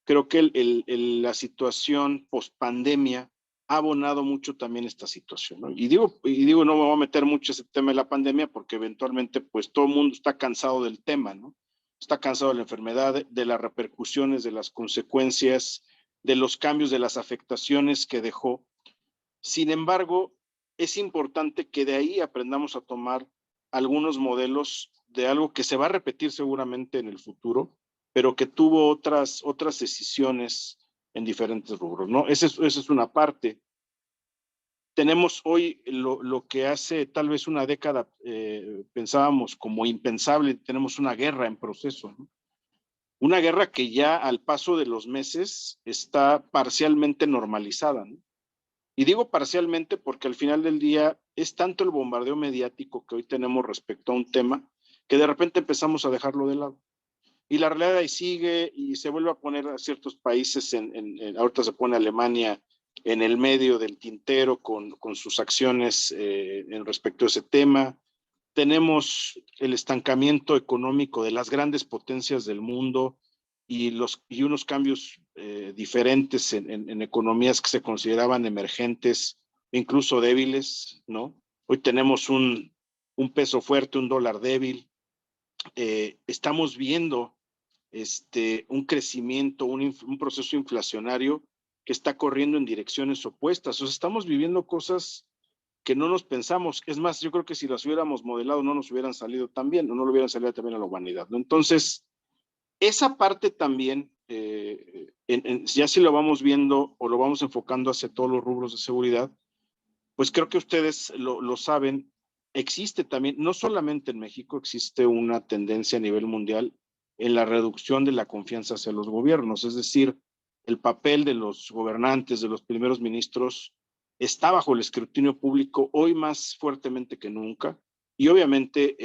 creo que la situación post-pandemia ha abonado mucho también esta situación, ¿no? Y digo, no me voy a meter mucho ese tema de la pandemia porque eventualmente pues todo el mundo está cansado del tema, ¿no? Está cansado de la enfermedad, de las repercusiones, de las consecuencias, de los cambios, de las afectaciones que dejó. Sin embargo, es importante que de ahí aprendamos a tomar algunos modelos de algo que se va a repetir seguramente en el futuro, pero que tuvo otras decisiones en diferentes rubros, ¿no? Esa es una parte. Tenemos hoy lo que hace tal vez una década pensábamos como impensable, tenemos una guerra en proceso, ¿no? Una guerra que ya al paso de los meses está parcialmente normalizada, ¿no? Y digo parcialmente porque al final del día es tanto el bombardeo mediático que hoy tenemos respecto a un tema que de repente empezamos a dejarlo de lado. Y la realidad ahí sigue y se vuelve a poner a ciertos países, ahorita se pone Alemania en el medio del tintero con sus acciones en respecto a ese tema. Tenemos el estancamiento económico de las grandes potencias del mundo y unos cambios diferentes en economías que se consideraban emergentes, incluso débiles, ¿no? Hoy tenemos un peso fuerte, un dólar débil. Estamos viendo un crecimiento, un proceso inflacionario que está corriendo en direcciones opuestas. O sea, estamos viviendo cosas que no nos pensamos. Es más, yo creo que si las hubiéramos modelado no nos hubieran salido tan bien, o no lo hubieran salido también a la humanidad, ¿no? Entonces, esa parte también, ya si lo vamos viendo o lo vamos enfocando hacia todos los rubros de seguridad, pues creo que ustedes lo saben, existe también, no solamente en México, existe una tendencia a nivel mundial en la reducción de la confianza hacia los gobiernos, es decir, el papel de los gobernantes, de los primeros ministros, está bajo el escrutinio público hoy más fuertemente que nunca. Y obviamente,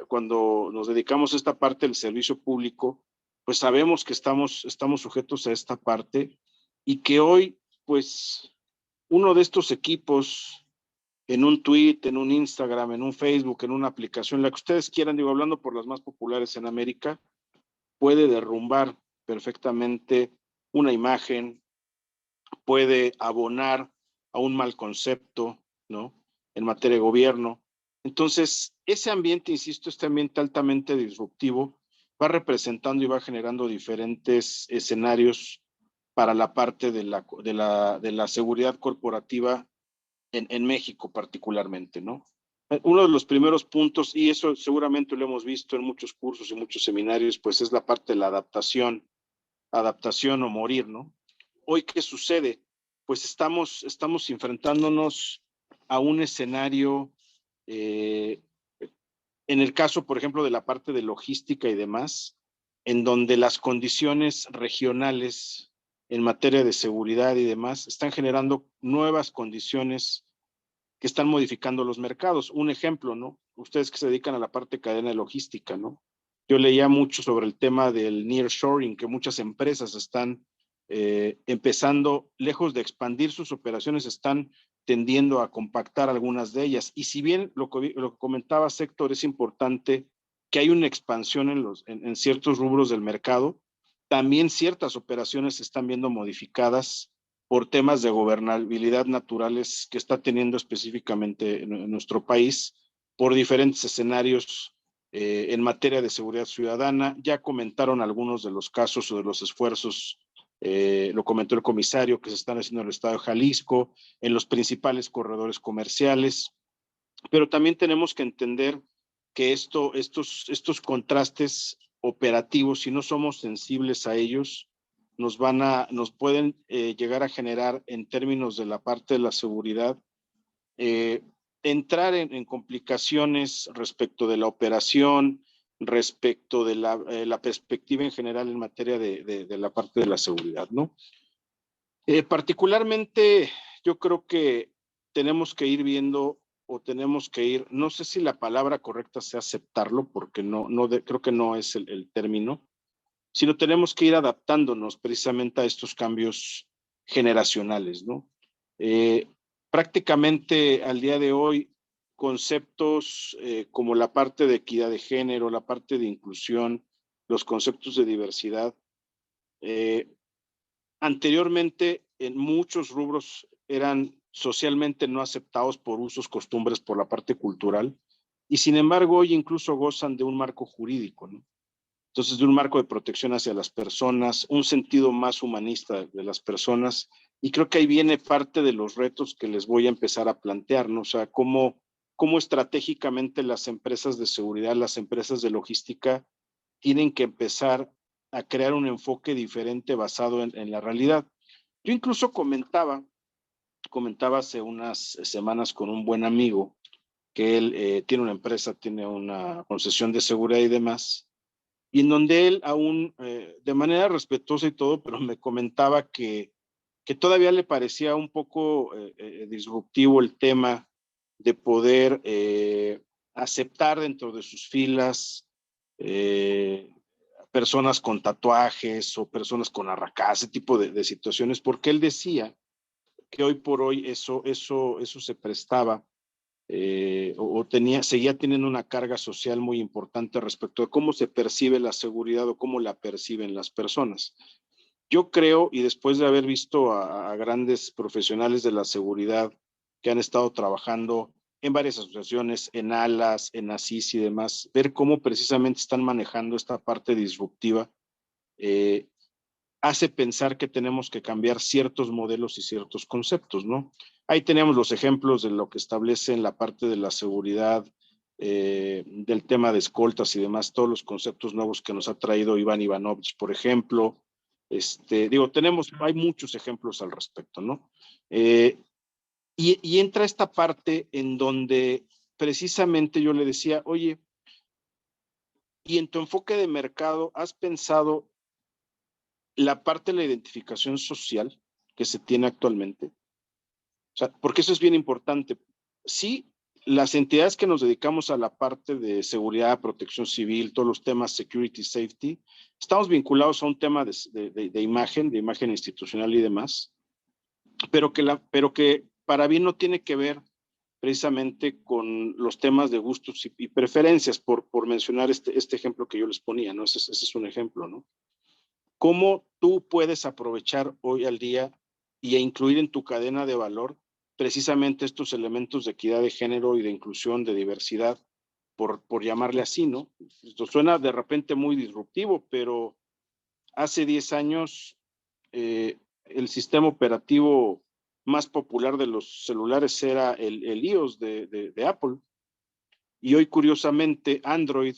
cuando nos dedicamos a esta parte del servicio público, pues sabemos que estamos sujetos a esta parte y que hoy, pues, uno de estos equipos en un tweet, en un Instagram, en un Facebook, en una aplicación, la que ustedes quieran, digo, hablando por las más populares en América, puede derrumbar perfectamente una imagen, puede abonar a un mal concepto, ¿no? En materia de gobierno. Entonces, ese ambiente, insisto, este ambiente altamente disruptivo, va representando y va generando diferentes escenarios para la parte de la seguridad corporativa en México particularmente, ¿no? Uno de los primeros puntos, y eso seguramente lo hemos visto en muchos cursos y muchos seminarios, pues es la parte de la adaptación o morir, ¿no? Hoy, ¿qué sucede? Pues estamos enfrentándonos a un escenario, en el caso, por ejemplo, de la parte de logística y demás, en donde las condiciones regionales en materia de seguridad y demás están generando nuevas condiciones que están modificando los mercados. Un ejemplo, ¿no? Ustedes que se dedican a la parte de cadena de logística, ¿no? Yo leía mucho sobre el tema del nearshoring, que muchas empresas están empezando, lejos de expandir sus operaciones, están tendiendo a compactar algunas de ellas. Y si bien lo que comentaba Héctor, es importante que hay una expansión en ciertos rubros del mercado, también ciertas operaciones se están viendo modificadas por temas de gobernabilidad naturales que está teniendo específicamente en nuestro país, por diferentes escenarios en materia de seguridad ciudadana. Ya comentaron algunos de los casos o de los esfuerzos, lo comentó el comisario, que se están haciendo en el estado de Jalisco, en los principales corredores comerciales, pero también tenemos que entender que estos contrastes operativos, si no somos sensibles a ellos, nos pueden llegar a generar, en términos de la parte de la seguridad, entrar en complicaciones respecto de la operación, respecto de la perspectiva en general en materia de la parte de la seguridad, ¿no? Particularmente, yo creo que tenemos que ir viendo, o tenemos que ir, no sé si la palabra correcta sea aceptarlo, porque creo que no es el término, sino tenemos que ir adaptándonos precisamente a estos cambios generacionales, ¿no? Prácticamente al día de hoy, conceptos como la parte de equidad de género, la parte de inclusión, los conceptos de diversidad, anteriormente en muchos rubros eran socialmente no aceptados por usos, costumbres, por la parte cultural, y sin embargo hoy incluso gozan de un marco jurídico, ¿no? Entonces, de un marco de protección hacia las personas, un sentido más humanista de las personas, y creo que ahí viene parte de los retos que les voy a empezar a plantear, ¿no? O sea, cómo estratégicamente las empresas de seguridad, las empresas de logística, tienen que empezar a crear un enfoque diferente basado en la realidad. Yo incluso comentaba hace unas semanas con un buen amigo que él tiene una empresa, tiene una concesión de seguridad y demás, y en donde él aún, de manera respetuosa y todo, pero me comentaba que todavía le parecía un poco disruptivo el tema de poder aceptar dentro de sus filas personas con tatuajes o personas con arracás, ese tipo de situaciones, porque él decía que hoy por hoy eso se prestaba seguía teniendo una carga social muy importante respecto de cómo se percibe la seguridad o cómo la perciben las personas. Yo creo, y después de haber visto a grandes profesionales de la seguridad que han estado trabajando en varias asociaciones, en ALAS, en ASIS y demás, ver cómo precisamente están manejando esta parte disruptiva, hace pensar que tenemos que cambiar ciertos modelos y ciertos conceptos, ¿no? Ahí tenemos los ejemplos de lo que establece en la parte de la seguridad, del tema de escoltas y demás, todos los conceptos nuevos que nos ha traído Iván Ivanovich, por ejemplo. Hay muchos ejemplos al respecto, ¿no? Y entra esta parte en donde precisamente yo le decía, oye, y en tu enfoque de mercado, ¿has pensado la parte de la identificación social que se tiene actualmente? O sea, porque eso es bien importante. Sí, las entidades que nos dedicamos a la parte de seguridad, protección civil, todos los temas security, safety, estamos vinculados a un tema de imagen institucional y demás, pero que para bien no tiene que ver precisamente con los temas de gustos y preferencias, por mencionar este ejemplo que yo les ponía, ¿no? Ese es un ejemplo, ¿no? ¿Cómo tú puedes aprovechar hoy al día e incluir en tu cadena de valor precisamente estos elementos de equidad de género y de inclusión, de diversidad, por llamarle así, ¿no? Esto suena de repente muy disruptivo, pero hace 10 años el sistema operativo más popular de los celulares era el iOS de Apple. Y hoy, curiosamente, Android,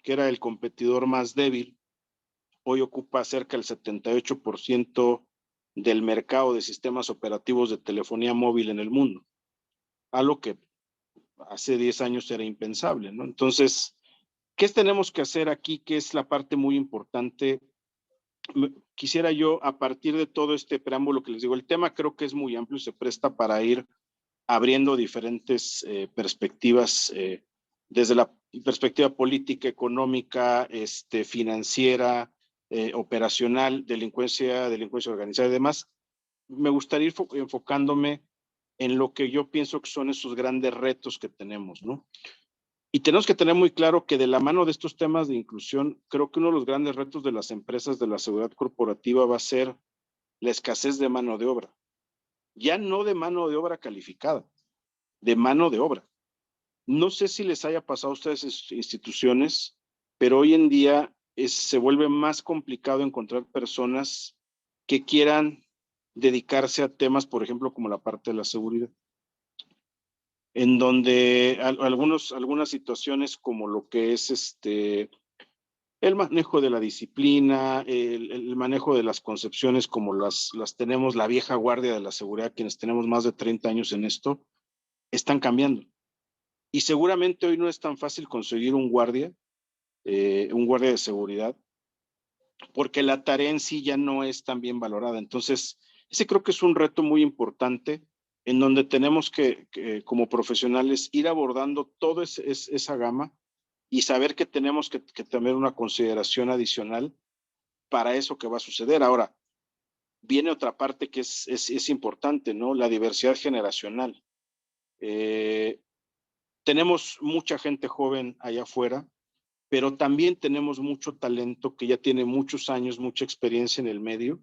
que era el competidor más débil, hoy ocupa cerca del 78% del mercado de sistemas operativos de telefonía móvil en el mundo, algo que hace 10 años era impensable, ¿no? Entonces, ¿qué tenemos que hacer aquí? Que es la parte muy importante. Quisiera yo, a partir de todo este preámbulo que les digo, el tema creo que es muy amplio y se presta para ir abriendo diferentes perspectivas desde la perspectiva política, económica, financiera, operacional, delincuencia organizada y demás. Me gustaría ir enfocándome en lo que yo pienso que son esos grandes retos que tenemos, ¿no? Y tenemos que tener muy claro que de la mano de estos temas de inclusión, creo que uno de los grandes retos de las empresas de la seguridad corporativa va a ser la escasez de mano de obra. Ya no de mano de obra calificada, de mano de obra. No sé si les haya pasado a ustedes en sus instituciones, pero hoy en día se vuelve más complicado encontrar personas que quieran dedicarse a temas, por ejemplo, como la parte de la seguridad, en donde algunas situaciones como lo que es el manejo de la disciplina, el manejo de las concepciones como las tenemos la vieja guardia de la seguridad, quienes tenemos más de 30 años en esto, están cambiando. Y seguramente hoy no es tan fácil conseguir un guardia de seguridad, porque la tarea en sí ya no es tan bien valorada. Entonces, ese creo que es un reto muy importante en donde tenemos que como profesionales, ir abordando toda esa gama y saber que tenemos que tener una consideración adicional para eso que va a suceder. Ahora, viene otra parte que es importante, ¿no? La diversidad generacional. Tenemos mucha gente joven allá afuera, pero también tenemos mucho talento que ya tiene muchos años, mucha experiencia en el medio,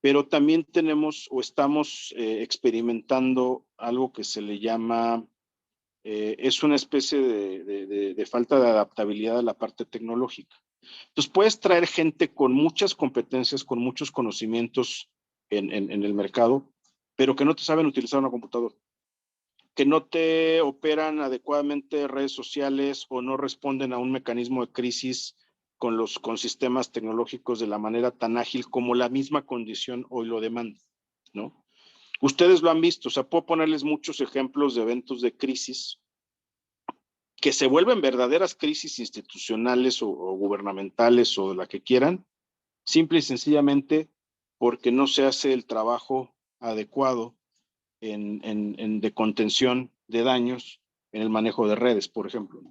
pero también tenemos o estamos experimentando algo que se le llama, es una especie de falta de adaptabilidad a la parte tecnológica. Entonces puedes traer gente con muchas competencias, con muchos conocimientos en el mercado, pero que no te saben utilizar una computadora, que no te operan adecuadamente redes sociales o no responden a un mecanismo de crisis con sistemas tecnológicos de la manera tan ágil como la misma condición hoy lo demanda, ¿no? Ustedes lo han visto, o sea, puedo ponerles muchos ejemplos de eventos de crisis que se vuelven verdaderas crisis institucionales o gubernamentales o de la que quieran, simple y sencillamente porque no se hace el trabajo adecuado de contención de daños en el manejo de redes, por ejemplo.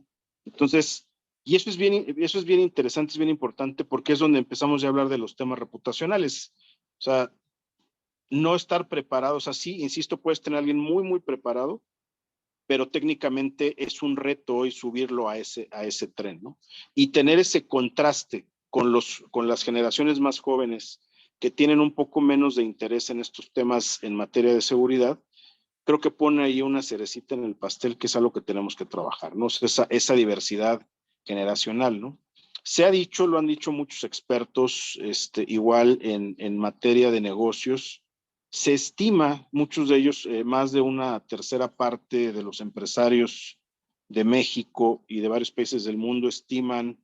Entonces, y eso es bien interesante, es bien importante, porque es donde empezamos ya a hablar de los temas reputacionales. O sea, no estar preparados así, insisto, puedes tener a alguien muy, muy preparado, pero técnicamente es un reto hoy subirlo a ese tren, ¿no? Y tener ese contraste con las generaciones más jóvenes que tienen un poco menos de interés en estos temas en materia de seguridad, creo que pone ahí una cerecita en el pastel, que es algo que tenemos que trabajar, ¿no? Esa diversidad generacional, ¿no? Se ha dicho, lo han dicho muchos expertos, igual en materia de negocios, se estima, muchos de ellos, más de una tercera parte de los empresarios de México y de varios países del mundo estiman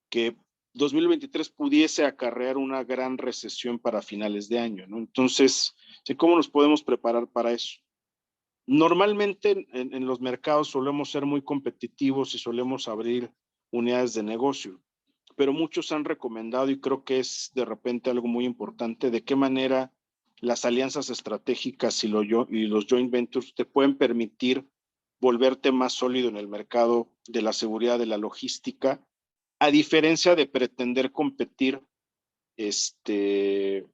que 2023 pudiese acarrear una gran recesión para finales de año, ¿no? Entonces, ¿cómo nos podemos preparar para eso? Normalmente en los mercados solemos ser muy competitivos y solemos abrir unidades de negocio, pero muchos han recomendado, y creo que es de repente algo muy importante, de qué manera las alianzas estratégicas y los joint ventures te pueden permitir volverte más sólido en el mercado de la seguridad, de la logística, a diferencia de pretender competir de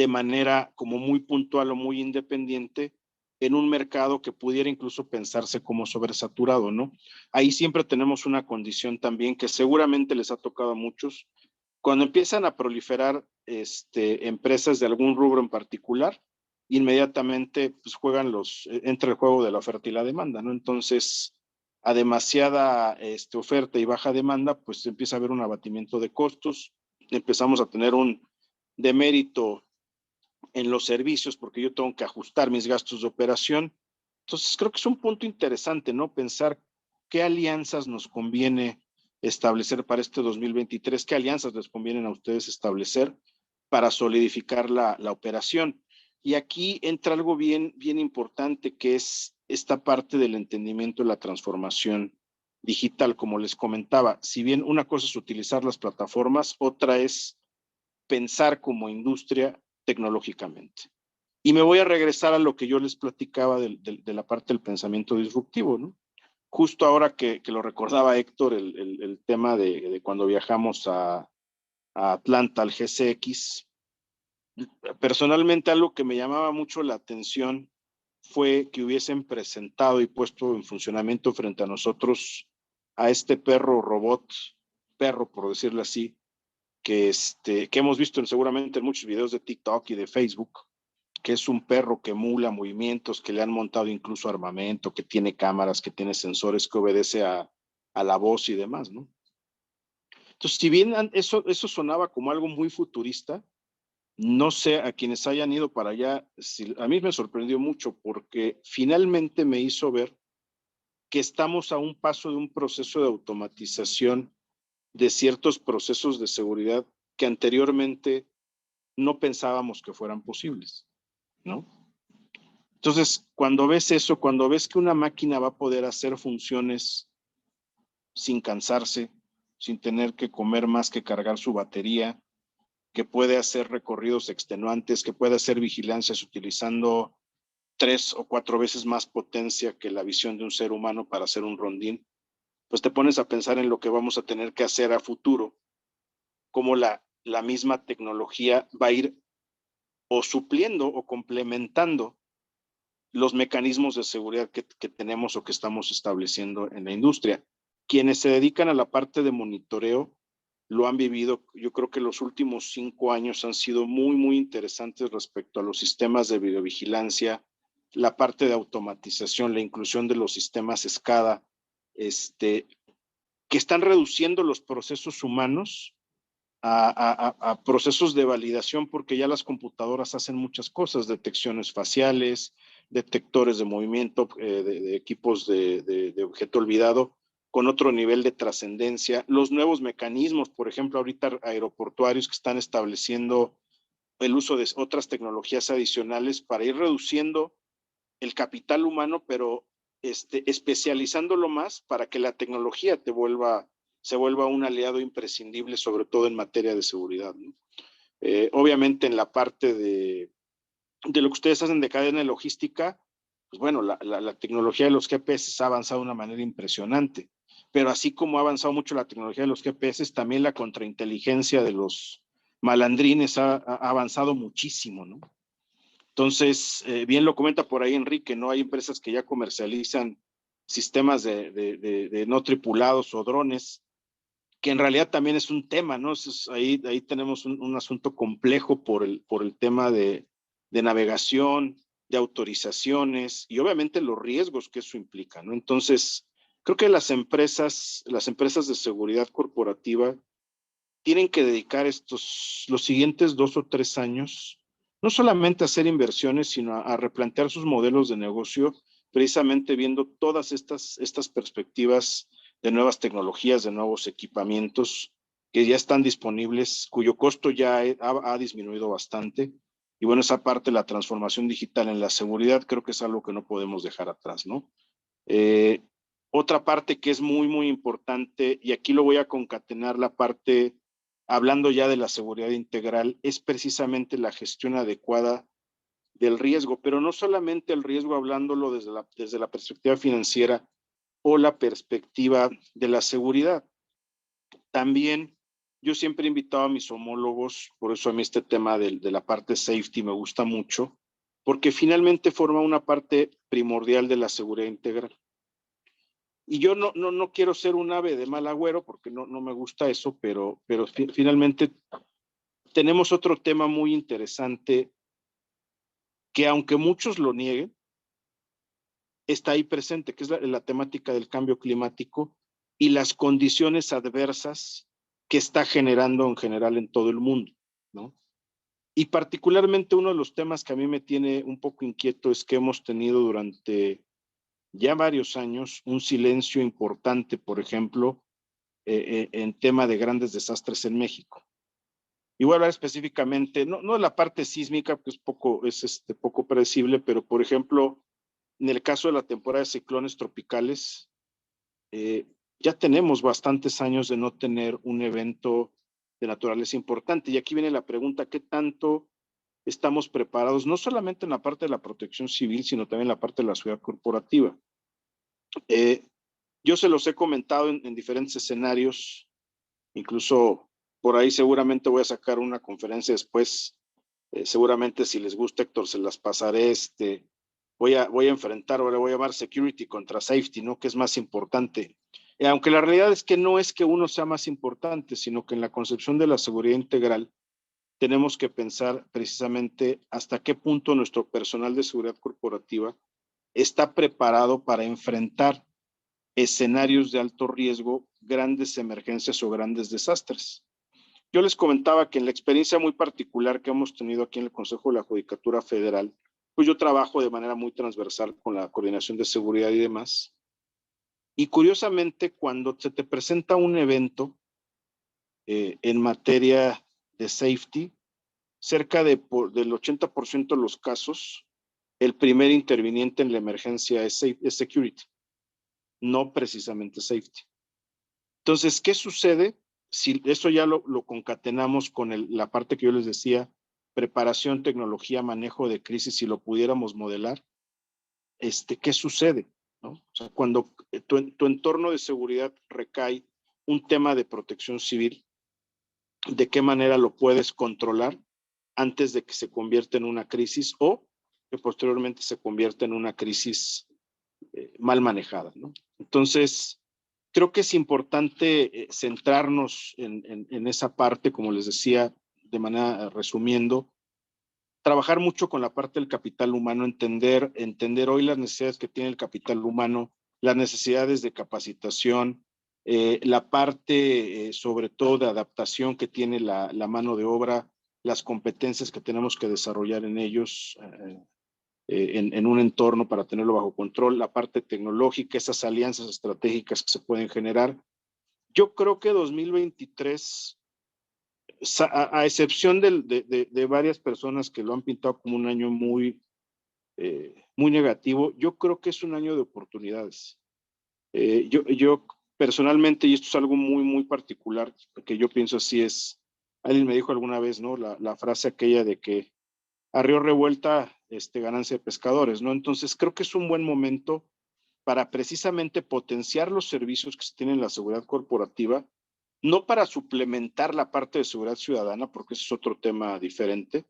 manera como muy puntual o muy independiente en un mercado que pudiera incluso pensarse como sobresaturado, ¿no? Ahí siempre tenemos una condición también que seguramente les ha tocado a muchos. Cuando empiezan a proliferar empresas de algún rubro en particular, inmediatamente pues, entra el juego de la oferta y la demanda, ¿no? Entonces, a demasiada oferta y baja demanda, pues empieza a haber un abatimiento de costos, empezamos a tener un demérito en los servicios porque yo tengo que ajustar mis gastos de operación. Entonces, creo que es un punto interesante, ¿no? Pensar qué alianzas nos conviene establecer para este 2023, qué alianzas les convienen a ustedes establecer para solidificar la operación. Y aquí entra algo bien importante, que es esta parte del entendimiento de la transformación digital, como les comentaba. Si bien una cosa es utilizar las plataformas, otra es pensar como industria tecnológicamente. Y me voy a regresar a lo que yo les platicaba de la parte del pensamiento disruptivo, ¿no? justo ahora que lo recordaba Héctor, el tema de cuando viajamos a Atlanta, al GCX, personalmente algo que me llamaba mucho la atención fue que hubiesen presentado y puesto en funcionamiento frente a nosotros a este perro robot, perro por decirlo así, que hemos visto seguramente en muchos videos de TikTok y de Facebook, que es un perro que emula movimientos, que le han montado incluso armamento, que tiene cámaras, que tiene sensores, que obedece a la voz y demás, ¿no? Entonces, si bien eso sonaba como algo muy futurista, no sé a quienes hayan ido para allá, a mí me sorprendió mucho porque finalmente me hizo ver que estamos a un paso de un proceso de automatización de ciertos procesos de seguridad que anteriormente no pensábamos que fueran posibles, ¿no? Entonces, cuando ves eso, cuando ves que una máquina va a poder hacer funciones sin cansarse, sin tener que comer más que cargar su batería, que puede hacer recorridos extenuantes, que puede hacer vigilancias utilizando 3 o 4 veces más potencia que la visión de un ser humano para hacer un rondín, pues te pones a pensar en lo que vamos a tener que hacer a futuro, cómo la misma tecnología va a ir o supliendo o complementando los mecanismos de seguridad que tenemos o que estamos estableciendo en la industria. Quienes se dedican a la parte de monitoreo lo han vivido. Yo creo que los últimos 5 años han sido muy, muy interesantes respecto a los sistemas de videovigilancia, la parte de automatización, la inclusión de los sistemas SCADA, que están reduciendo los procesos humanos a procesos de validación, porque ya las computadoras hacen muchas cosas, detecciones faciales, detectores de movimiento, de equipos de objeto olvidado, con otro nivel de trascendencia. Los nuevos mecanismos, por ejemplo, ahorita aeroportuarios que están estableciendo el uso de otras tecnologías adicionales para ir reduciendo el capital humano, pero especializándolo más para que la tecnología se vuelva un aliado imprescindible, sobre todo en materia de seguridad, ¿no? Obviamente en la parte de lo que ustedes hacen de cadena de logística, pues bueno, la tecnología de los GPS ha avanzado de una manera impresionante, pero así como ha avanzado mucho la tecnología de los GPS, también la contrainteligencia de los malandrines ha avanzado muchísimo, ¿no? Entonces, bien lo comenta por ahí Enrique, ¿no? Hay empresas que ya comercializan sistemas de no tripulados o drones, que en realidad también es un tema, ¿no? Ahí tenemos un asunto complejo por el tema de navegación, de autorizaciones y obviamente los riesgos que eso implica, ¿no? Entonces, creo que las empresas de seguridad corporativa tienen que dedicar los siguientes 2 o 3 años, no solamente a hacer inversiones, sino a replantear sus modelos de negocio, precisamente viendo todas estas perspectivas de nuevas tecnologías, de nuevos equipamientos que ya están disponibles, cuyo costo ya ha disminuido bastante. Y bueno, esa parte de la transformación digital en la seguridad creo que es algo que no podemos dejar atrás, ¿no? Otra parte que es muy, muy importante, y aquí lo voy a concatenar la parte, hablando ya de la seguridad integral, es precisamente la gestión adecuada del riesgo, pero no solamente el riesgo hablándolo desde la perspectiva financiera o la perspectiva de la seguridad. También yo siempre he invitado a mis homólogos, por eso a mí este tema de la parte safety me gusta mucho, porque finalmente forma una parte primordial de la seguridad integral. Y yo no quiero ser un ave de mal agüero, porque no me gusta eso, pero finalmente tenemos otro tema muy interesante que, aunque muchos lo nieguen, está ahí presente, que es la temática del cambio climático y las condiciones adversas que está generando en general en todo el mundo, ¿no? Y particularmente uno de los temas que a mí me tiene un poco inquieto es que hemos tenido durante ya varios años un silencio importante, por ejemplo, en tema de grandes desastres en México. Y voy a hablar específicamente, no de la parte sísmica, que es poco predecible, pero por ejemplo, en el caso de la temporada de ciclones tropicales, ya tenemos bastantes años de no tener un evento de naturaleza importante. Y aquí viene la pregunta, ¿qué tanto estamos preparados, no solamente en la parte de la protección civil, sino también en la parte de la seguridad corporativa? Yo se los he comentado en diferentes escenarios, incluso por ahí seguramente voy a sacar una conferencia después. Seguramente si les gusta, Héctor, se las pasaré. Voy a enfrentar, o le voy a llamar security contra safety, ¿no? ¿Qué es más importante? Aunque la realidad es que no es que uno sea más importante, sino que en la concepción de la seguridad integral tenemos que pensar precisamente hasta qué punto nuestro personal de seguridad corporativa está preparado para enfrentar escenarios de alto riesgo, grandes emergencias o grandes desastres. Yo les comentaba que en la experiencia muy particular que hemos tenido aquí en el Consejo de la Judicatura Federal, pues yo trabajo de manera muy transversal con la coordinación de seguridad y demás. Y curiosamente, cuando se te presenta un evento en materia de safety, cerca del 80% de los casos, el primer interviniente en la emergencia es security, no precisamente safety. Entonces, ¿qué sucede? Si eso ya lo concatenamos con la parte que yo les decía, preparación, tecnología, manejo de crisis, si lo pudiéramos modelar, ¿qué sucede? ¿No? O sea, cuando tu entorno de seguridad recae un tema de protección civil, ¿de qué manera lo puedes controlar antes de que se convierta en una crisis o que posteriormente se convierta en una crisis mal manejada, ¿no? Entonces, creo que es importante centrarnos en esa parte, como les decía, de manera resumiendo, trabajar mucho con la parte del capital humano, entender hoy las necesidades que tiene el capital humano, las necesidades de capacitación, la parte sobre todo de adaptación que tiene la mano de obra, las competencias que tenemos que desarrollar en ellos, en un entorno para tenerlo bajo control, la parte tecnológica, esas alianzas estratégicas que se pueden generar. Yo creo que 2023, a excepción de varias personas que lo han pintado como un año muy negativo, yo creo que es un año de oportunidades. Yo personalmente, y esto es algo muy particular, que yo pienso así es, alguien me dijo alguna vez, ¿no? La frase aquella de que a río revuelta, ganancia de pescadores, ¿no? Entonces creo que es un buen momento para precisamente potenciar los servicios que se tienen en la seguridad corporativa, no para suplementar la parte de seguridad ciudadana, porque ese es otro tema diferente,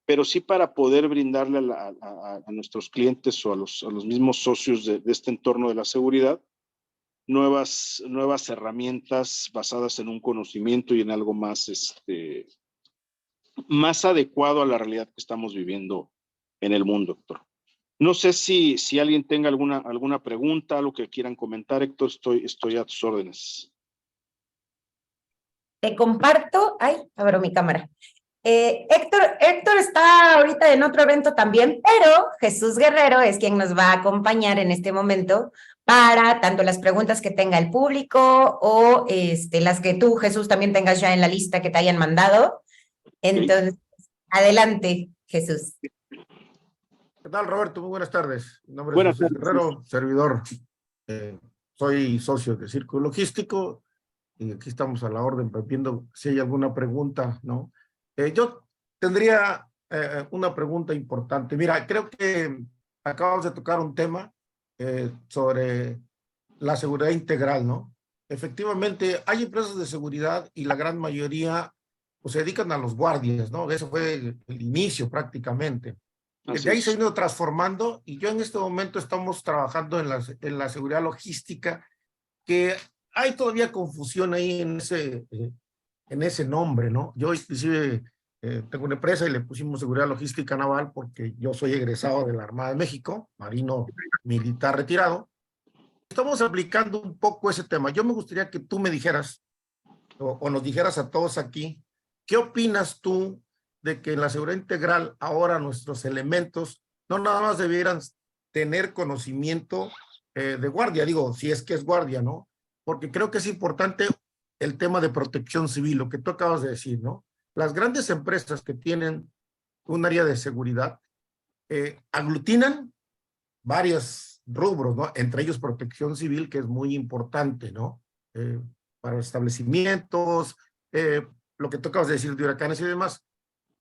pero sí para poder brindarle a nuestros clientes o a los mismos socios de este entorno de la seguridad nuevas herramientas basadas en un conocimiento y en algo más, más adecuado a la realidad que estamos viviendo en el mundo, Héctor. No sé si alguien tenga alguna pregunta, algo que quieran comentar, Héctor, estoy a tus órdenes. Te comparto, abro mi cámara. Héctor está ahorita en otro evento también, pero Jesús Guerrero es quien nos va a acompañar en este momento para tanto las preguntas que tenga el público o las que tú, Jesús, también tengas ya en la lista que te hayan mandado. Entonces, adelante, Jesús. ¿Qué tal, Roberto? Muy buenas tardes. Mi nombre es Jesús Guerrero, servidor. Soy socio de Círculo Logístico y aquí estamos a la orden, viendo si hay alguna pregunta, ¿no? Yo tendría una pregunta importante. Mira, creo que acabamos de tocar un tema sobre la seguridad integral, ¿no? Efectivamente, hay empresas de seguridad y la gran mayoría pues, se dedican a los guardias, ¿no? Eso fue el inicio prácticamente. De ahí se ha ido transformando y yo en este momento estamos trabajando en la seguridad logística, que hay todavía confusión ahí en ese nombre, ¿no? Yo inclusive tengo una empresa y le pusimos seguridad logística naval porque yo soy egresado de la Armada de México, marino militar retirado. Estamos aplicando un poco ese tema. Yo me gustaría que tú me dijeras o nos dijeras a todos aquí, ¿qué opinas tú de que en la seguridad integral ahora nuestros elementos no nada más debieran tener conocimiento de guardia? Digo, si es que es guardia, ¿no? Porque creo que es importante el tema de protección civil, lo que tú acabas de decir, ¿no? Las grandes empresas que tienen un área de seguridad aglutinan varios rubros, ¿no? Entre ellos protección civil, que es muy importante, ¿no? Para los establecimientos, lo que tú acabas de decir de huracanes y demás.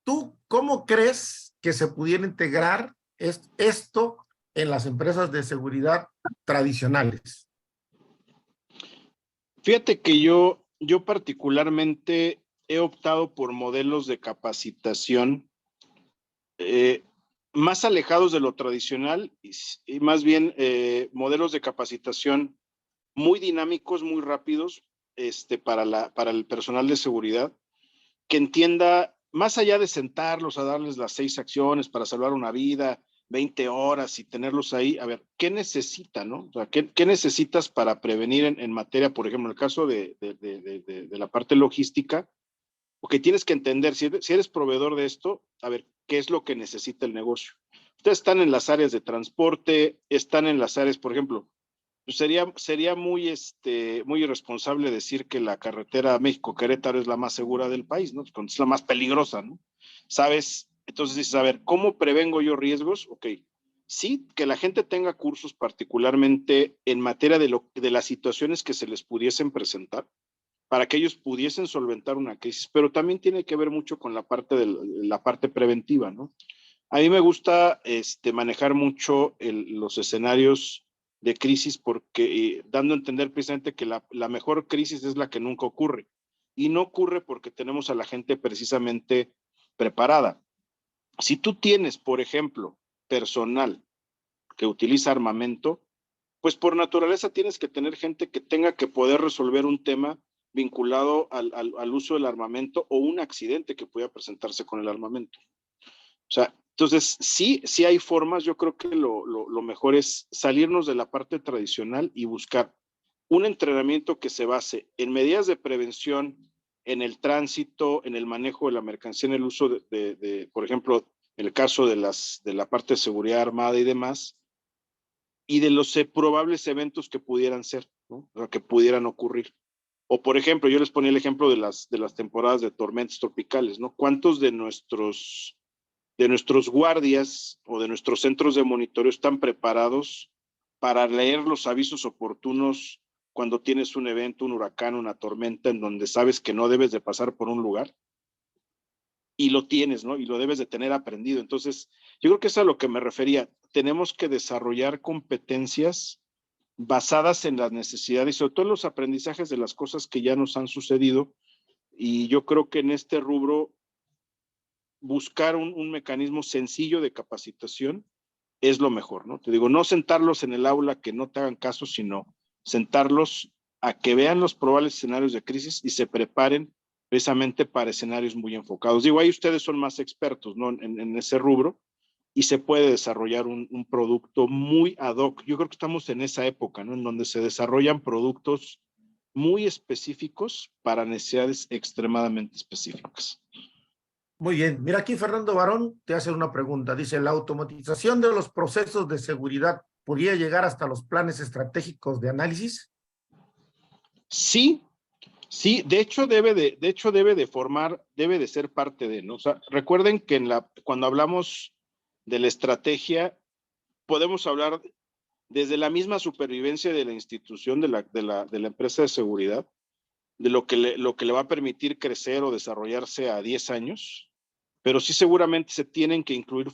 ¿Tú cómo crees que se pudiera integrar esto en las empresas de seguridad tradicionales? Fíjate que yo particularmente he optado por modelos de capacitación más alejados de lo tradicional y más bien modelos de capacitación muy dinámicos, muy rápidos para el personal de seguridad, que entienda, más allá de sentarlos a darles las 6 acciones para salvar una vida, 20 horas y tenerlos ahí, a ver, ¿qué necesitan, no? O sea, ¿qué necesitas para prevenir en materia, por ejemplo, en el caso de la parte logística? Porque tienes que entender, si eres proveedor de esto, a ver, ¿qué es lo que necesita el negocio? Ustedes están en las áreas de transporte, están en las áreas, por ejemplo, pues sería muy irresponsable decir que la carretera México-Querétaro es la más segura del país, ¿no? Cuando es la más peligrosa, ¿no? ¿Sabes? Entonces dices, a ver, ¿cómo prevengo yo riesgos? Ok, sí, que la gente tenga cursos particularmente en materia de las situaciones que se les pudiesen presentar, para que ellos pudiesen solventar una crisis, pero también tiene que ver mucho con la parte preventiva, ¿no? A mí me gusta manejar mucho los escenarios de crisis porque dando a entender precisamente que la mejor crisis es la que nunca ocurre. Y no ocurre porque tenemos a la gente precisamente preparada. Si tú tienes, por ejemplo, personal que utiliza armamento, pues por naturaleza tienes que tener gente que tenga que poder resolver un tema vinculado al uso del armamento o un accidente que pueda presentarse con el armamento. O sea, entonces sí hay formas. Yo creo que lo mejor es salirnos de la parte tradicional y buscar un entrenamiento que se base en medidas de prevención, en el tránsito, en el manejo de la mercancía, en el uso por ejemplo, en el caso de la parte de seguridad armada y demás, y de los probables eventos que pudieran ser, ¿no? O que pudieran ocurrir. O, por ejemplo, yo les ponía el ejemplo de las temporadas de tormentas tropicales, ¿no? ¿Cuántos de nuestros guardias o de nuestros centros de monitoreo están preparados para leer los avisos oportunos cuando tienes un evento, un huracán, una tormenta, en donde sabes que no debes de pasar por un lugar? Y lo tienes, ¿no? Y lo debes de tener aprendido. Entonces, yo creo que es a lo que me refería. Tenemos que desarrollar competencias basadas en las necesidades y sobre todo en los aprendizajes de las cosas que ya nos han sucedido. Y yo creo que en este rubro, buscar un mecanismo sencillo de capacitación es lo mejor, ¿no? Te digo, no sentarlos en el aula que no te hagan caso, sino sentarlos a que vean los probables escenarios de crisis y se preparen precisamente para escenarios muy enfocados. Digo, ahí ustedes son más expertos, ¿no? En ese rubro, y se puede desarrollar un producto muy ad hoc. Yo creo que estamos en esa época, ¿no? En donde se desarrollan productos muy específicos para necesidades extremadamente específicas. Muy bien. Mira, aquí Fernando Barón te hace una pregunta. Dice, ¿la automatización de los procesos de seguridad podría llegar hasta los planes estratégicos de análisis? Sí, de hecho debe de ser parte de, ¿no? O sea, recuerden que cuando hablamos de la estrategia, podemos hablar desde la misma supervivencia de la institución, de la empresa de seguridad, de lo que le va a permitir crecer o desarrollarse a 10 años, pero sí seguramente se tienen que incluir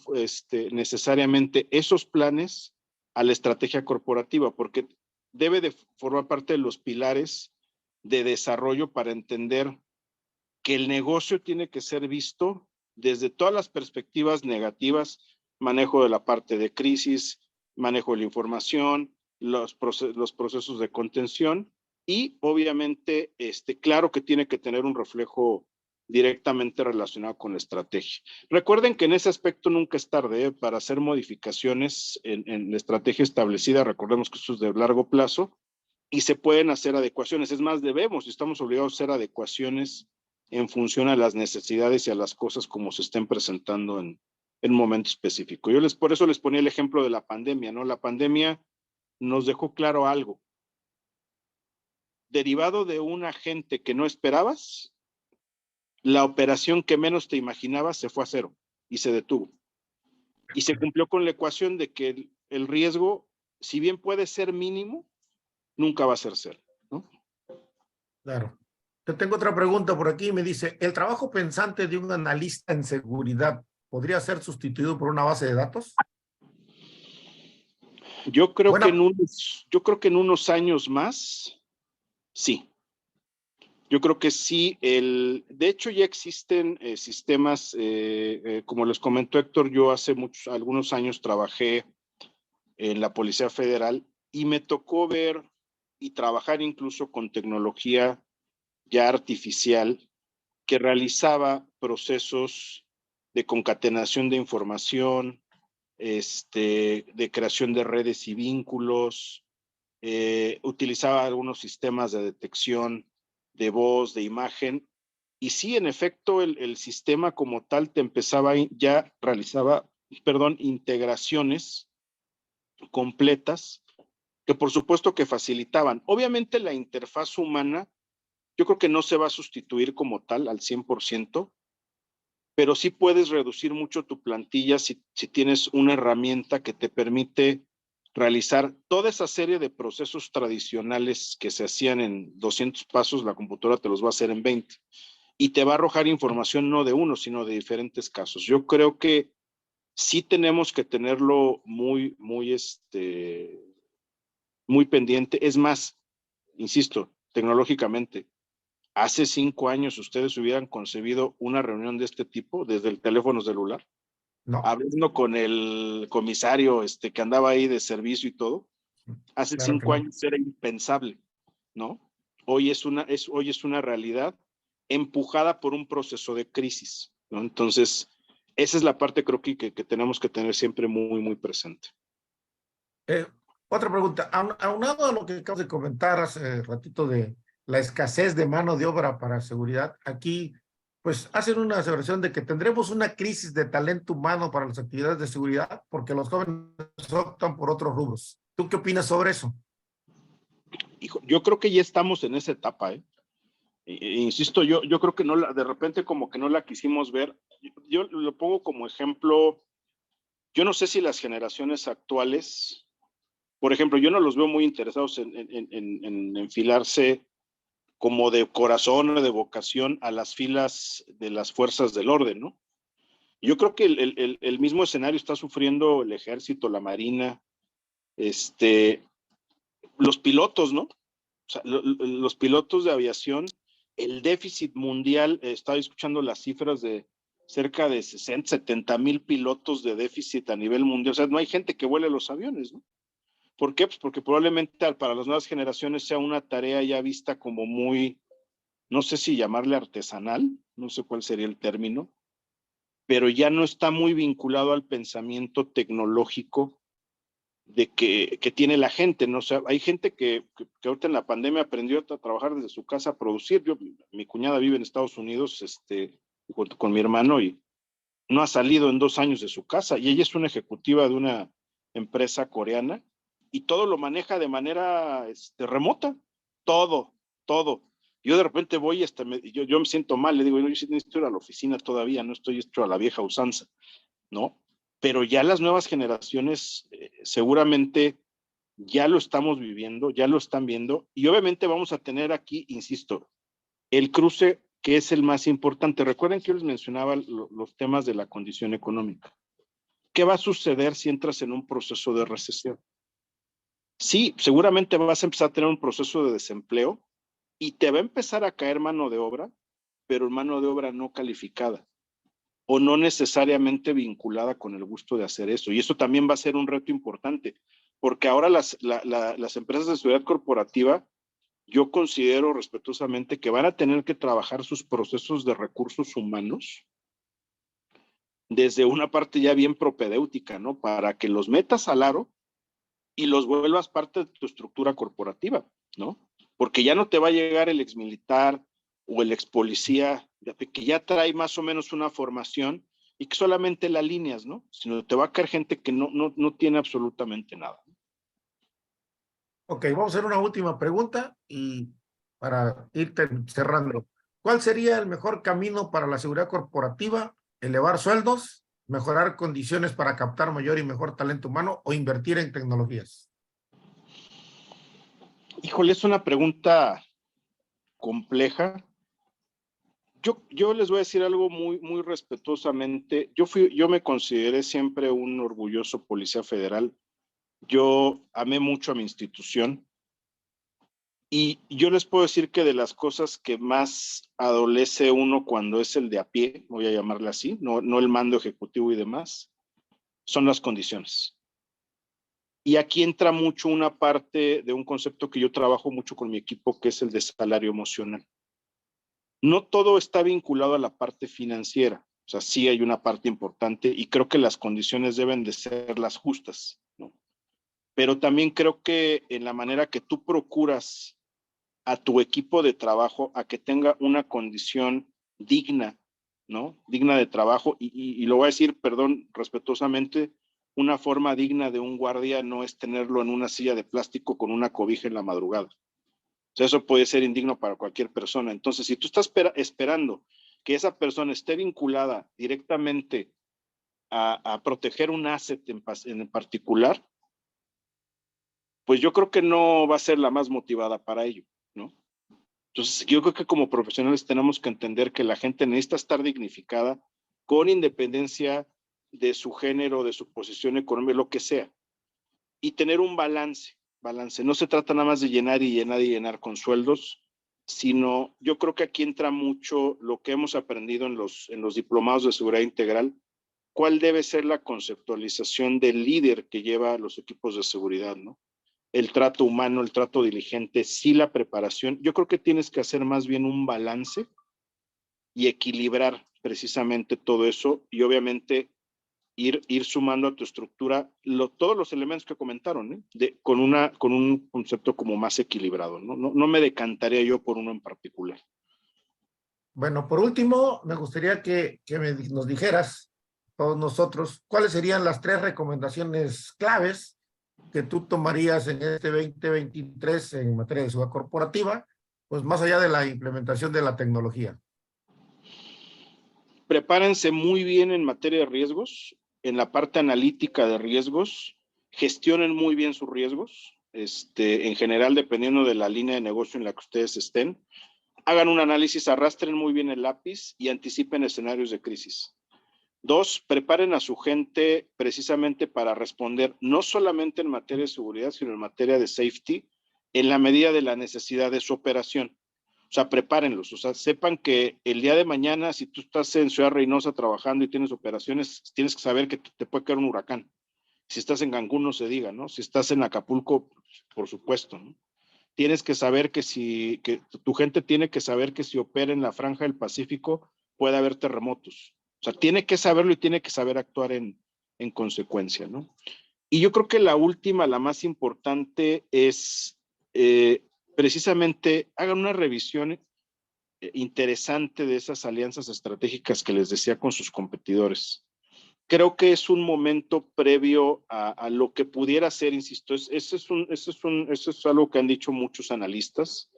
necesariamente esos planes a la estrategia corporativa, porque debe de formar parte de los pilares de desarrollo para entender que el negocio tiene que ser visto desde todas las perspectivas negativas: manejo de la parte de crisis, manejo de la información, los procesos de contención, y obviamente, claro que tiene que tener un reflejo directamente relacionado con la estrategia. Recuerden que en ese aspecto nunca es tarde para hacer modificaciones en la estrategia establecida. Recordemos que esto es de largo plazo y se pueden hacer adecuaciones. Es más, estamos obligados a hacer adecuaciones en función a las necesidades y a las cosas como se estén presentando en un momento específico. Por eso les ponía el ejemplo de la pandemia, ¿no? La pandemia nos dejó claro algo. Derivado de un agente que no esperabas, la operación que menos te imaginabas se fue a cero y se detuvo. Y se cumplió con la ecuación de que el riesgo, si bien puede ser mínimo, nunca va a ser cero, ¿no? Claro. Yo tengo otra pregunta por aquí. Me dice, ¿el trabajo pensante de un analista en seguridad podría ser sustituido por una base de datos? Yo creo que en unos años más, sí. Yo creo que sí, de hecho ya existen sistemas, como les comentó Héctor, yo hace algunos años trabajé en la Policía Federal y me tocó ver y trabajar incluso con tecnología ya artificial que realizaba procesos de concatenación de información, de creación de redes y vínculos, utilizaba algunos sistemas de detección de voz, de imagen, y sí, en efecto, el sistema como tal te empezaba, ya realizaba, integraciones completas que por supuesto que facilitaban. Obviamente la interfaz humana, yo creo que no se va a sustituir como tal al 100%, pero sí puedes reducir mucho tu plantilla si tienes una herramienta que te permite realizar toda esa serie de procesos tradicionales que se hacían en 200 pasos, la computadora te los va a hacer en 20 y te va a arrojar información no de uno, sino de diferentes casos. Yo creo que sí tenemos que tenerlo muy pendiente. Es más, insisto, tecnológicamente, hace 5 años ustedes hubieran concebido una reunión de este tipo desde el teléfono celular, No. hablando con el comisario que andaba ahí de servicio y todo. Hace Claro 5 años era impensable, ¿no? Hoy es una realidad empujada por un proceso de crisis, ¿no? Entonces, esa es la parte creo que tenemos que tener siempre muy, muy presente. Otra pregunta, aunado a lo que acabas de comentar hace ratito de la escasez de mano de obra para seguridad, aquí pues hacen una aseveración de que tendremos una crisis de talento humano para las actividades de seguridad porque los jóvenes optan por otros rubros. ¿Tú qué opinas sobre eso? Hijo, yo creo que ya estamos en esa etapa, ¿eh? Insisto, yo creo que de repente como que no la quisimos ver. Yo lo pongo como ejemplo, yo no sé si las generaciones actuales, por ejemplo, yo no los veo muy interesados en enfilarse como de corazón o de vocación a las filas de las fuerzas del orden, ¿no? Yo creo que el mismo escenario está sufriendo el ejército, la marina, los pilotos, ¿no? O sea, los pilotos de aviación, el déficit mundial, estaba escuchando las cifras de cerca de 60, 70 mil pilotos de déficit a nivel mundial. O sea, no hay gente que vuele los aviones, ¿no? ¿Por qué? Pues porque probablemente para las nuevas generaciones sea una tarea ya vista como muy, no sé si llamarle artesanal, no sé cuál sería el término, pero ya no está muy vinculado al pensamiento tecnológico que tiene la gente, ¿no? O sea, hay gente que ahorita en la pandemia aprendió a trabajar desde su casa, a producir. Mi cuñada vive en Estados Unidos, junto con mi hermano, y no ha salido en 2 años de su casa, y ella es una ejecutiva de una empresa coreana, y todo lo maneja de manera remota, todo. Yo de repente voy yo me siento mal, le digo, yo sí necesito ir a la oficina todavía, no estoy hecho a la vieja usanza, ¿no? Pero ya las nuevas generaciones seguramente ya lo estamos viviendo, ya lo están viendo, y obviamente vamos a tener aquí, insisto, el cruce que es el más importante. Recuerden que yo les mencionaba los temas de la condición económica. ¿Qué va a suceder si entras en un proceso de recesión? Sí, seguramente vas a empezar a tener un proceso de desempleo y te va a empezar a caer mano de obra, pero mano de obra no calificada o no necesariamente vinculada con el gusto de hacer eso. Y eso también va a ser un reto importante, porque ahora las empresas de seguridad corporativa, yo considero respetuosamente que van a tener que trabajar sus procesos de recursos humanos desde una parte ya bien propedéutica, ¿no? Para que los metas al aro y los vuelvas parte de tu estructura corporativa, ¿no? Porque ya no te va a llegar el exmilitar o el expolicía que ya trae más o menos una formación y que solamente la alineas, ¿no? Sino te va a caer gente que no tiene absolutamente nada. Ok, vamos a hacer una última pregunta y para ir cerrando. ¿Cuál sería el mejor camino para la seguridad corporativa? ¿Elevar sueldos, mejorar condiciones para captar mayor y mejor talento humano o invertir en tecnologías? Híjole, es una pregunta compleja. Yo les voy a decir algo muy, muy respetuosamente. Yo me consideré siempre un orgulloso policía federal. Yo amé mucho a mi institución Y yo les puedo decir que de las cosas que más adolece uno cuando es el de a pie, voy a llamarle así, no el mando ejecutivo y demás, son las condiciones. Y aquí entra mucho una parte de un concepto que yo trabajo mucho con mi equipo, que es el de salario emocional. No todo está vinculado a la parte financiera, o sea, sí hay una parte importante y creo que las condiciones deben de ser las justas, ¿no? Pero también creo que en la manera que tú procuras a tu equipo de trabajo a que tenga una condición digna, ¿no? Digna de trabajo y lo voy a decir, perdón, respetuosamente, una forma digna de un guardia no es tenerlo en una silla de plástico con una cobija en la madrugada. O sea, eso puede ser indigno para cualquier persona. Entonces, si tú estás esperando que esa persona esté vinculada directamente a proteger un asset en particular, pues yo creo que no va a ser la más motivada para ello, ¿no? Entonces, yo creo que como profesionales tenemos que entender que la gente necesita estar dignificada con independencia de su género, de su posición económica, lo que sea, y tener un balance. No se trata nada más de llenar y llenar y llenar con sueldos, sino yo creo que aquí entra mucho lo que hemos aprendido en los diplomados de seguridad integral, cuál debe ser la conceptualización del líder que lleva los equipos de seguridad, ¿no? El trato humano, el trato diligente, sí la preparación. Yo creo que tienes que hacer más bien un balance y equilibrar precisamente todo eso y obviamente ir sumando a tu estructura todos los elementos que comentaron, ¿eh? con un concepto como más equilibrado, ¿no? No me decantaría yo por uno en particular. Bueno, por último, me gustaría que nos dijeras, todos nosotros, cuáles serían las 3 recomendaciones claves que tú tomarías en este 2023 en materia de seguridad corporativa, pues más allá de la implementación de la tecnología. Prepárense muy bien en materia de riesgos, en la parte analítica de riesgos, gestionen muy bien sus riesgos, en general dependiendo de la línea de negocio en la que ustedes estén, hagan un análisis, arrastren muy bien el lápiz y anticipen escenarios de crisis. 2, preparen a su gente precisamente para responder no solamente en materia de seguridad, sino en materia de safety, en la medida de la necesidad de su operación. O sea, prepárenlos, o sea, sepan que el día de mañana, si tú estás en Ciudad Reynosa trabajando y tienes operaciones, tienes que saber que te puede caer un huracán. Si estás en Cancún, no se diga, ¿no? Si estás en Acapulco, por supuesto, ¿no? Tienes que saber que tu gente tiene que saber que si opera en la franja del Pacífico, puede haber terremotos. O sea, tiene que saberlo y tiene que saber actuar en consecuencia, ¿no? Y yo creo que la última, la más importante es precisamente hagan una revisión interesante de esas alianzas estratégicas que les decía con sus competidores. Creo que es un momento previo a lo que pudiera ser, insisto, eso es algo que han dicho muchos analistas,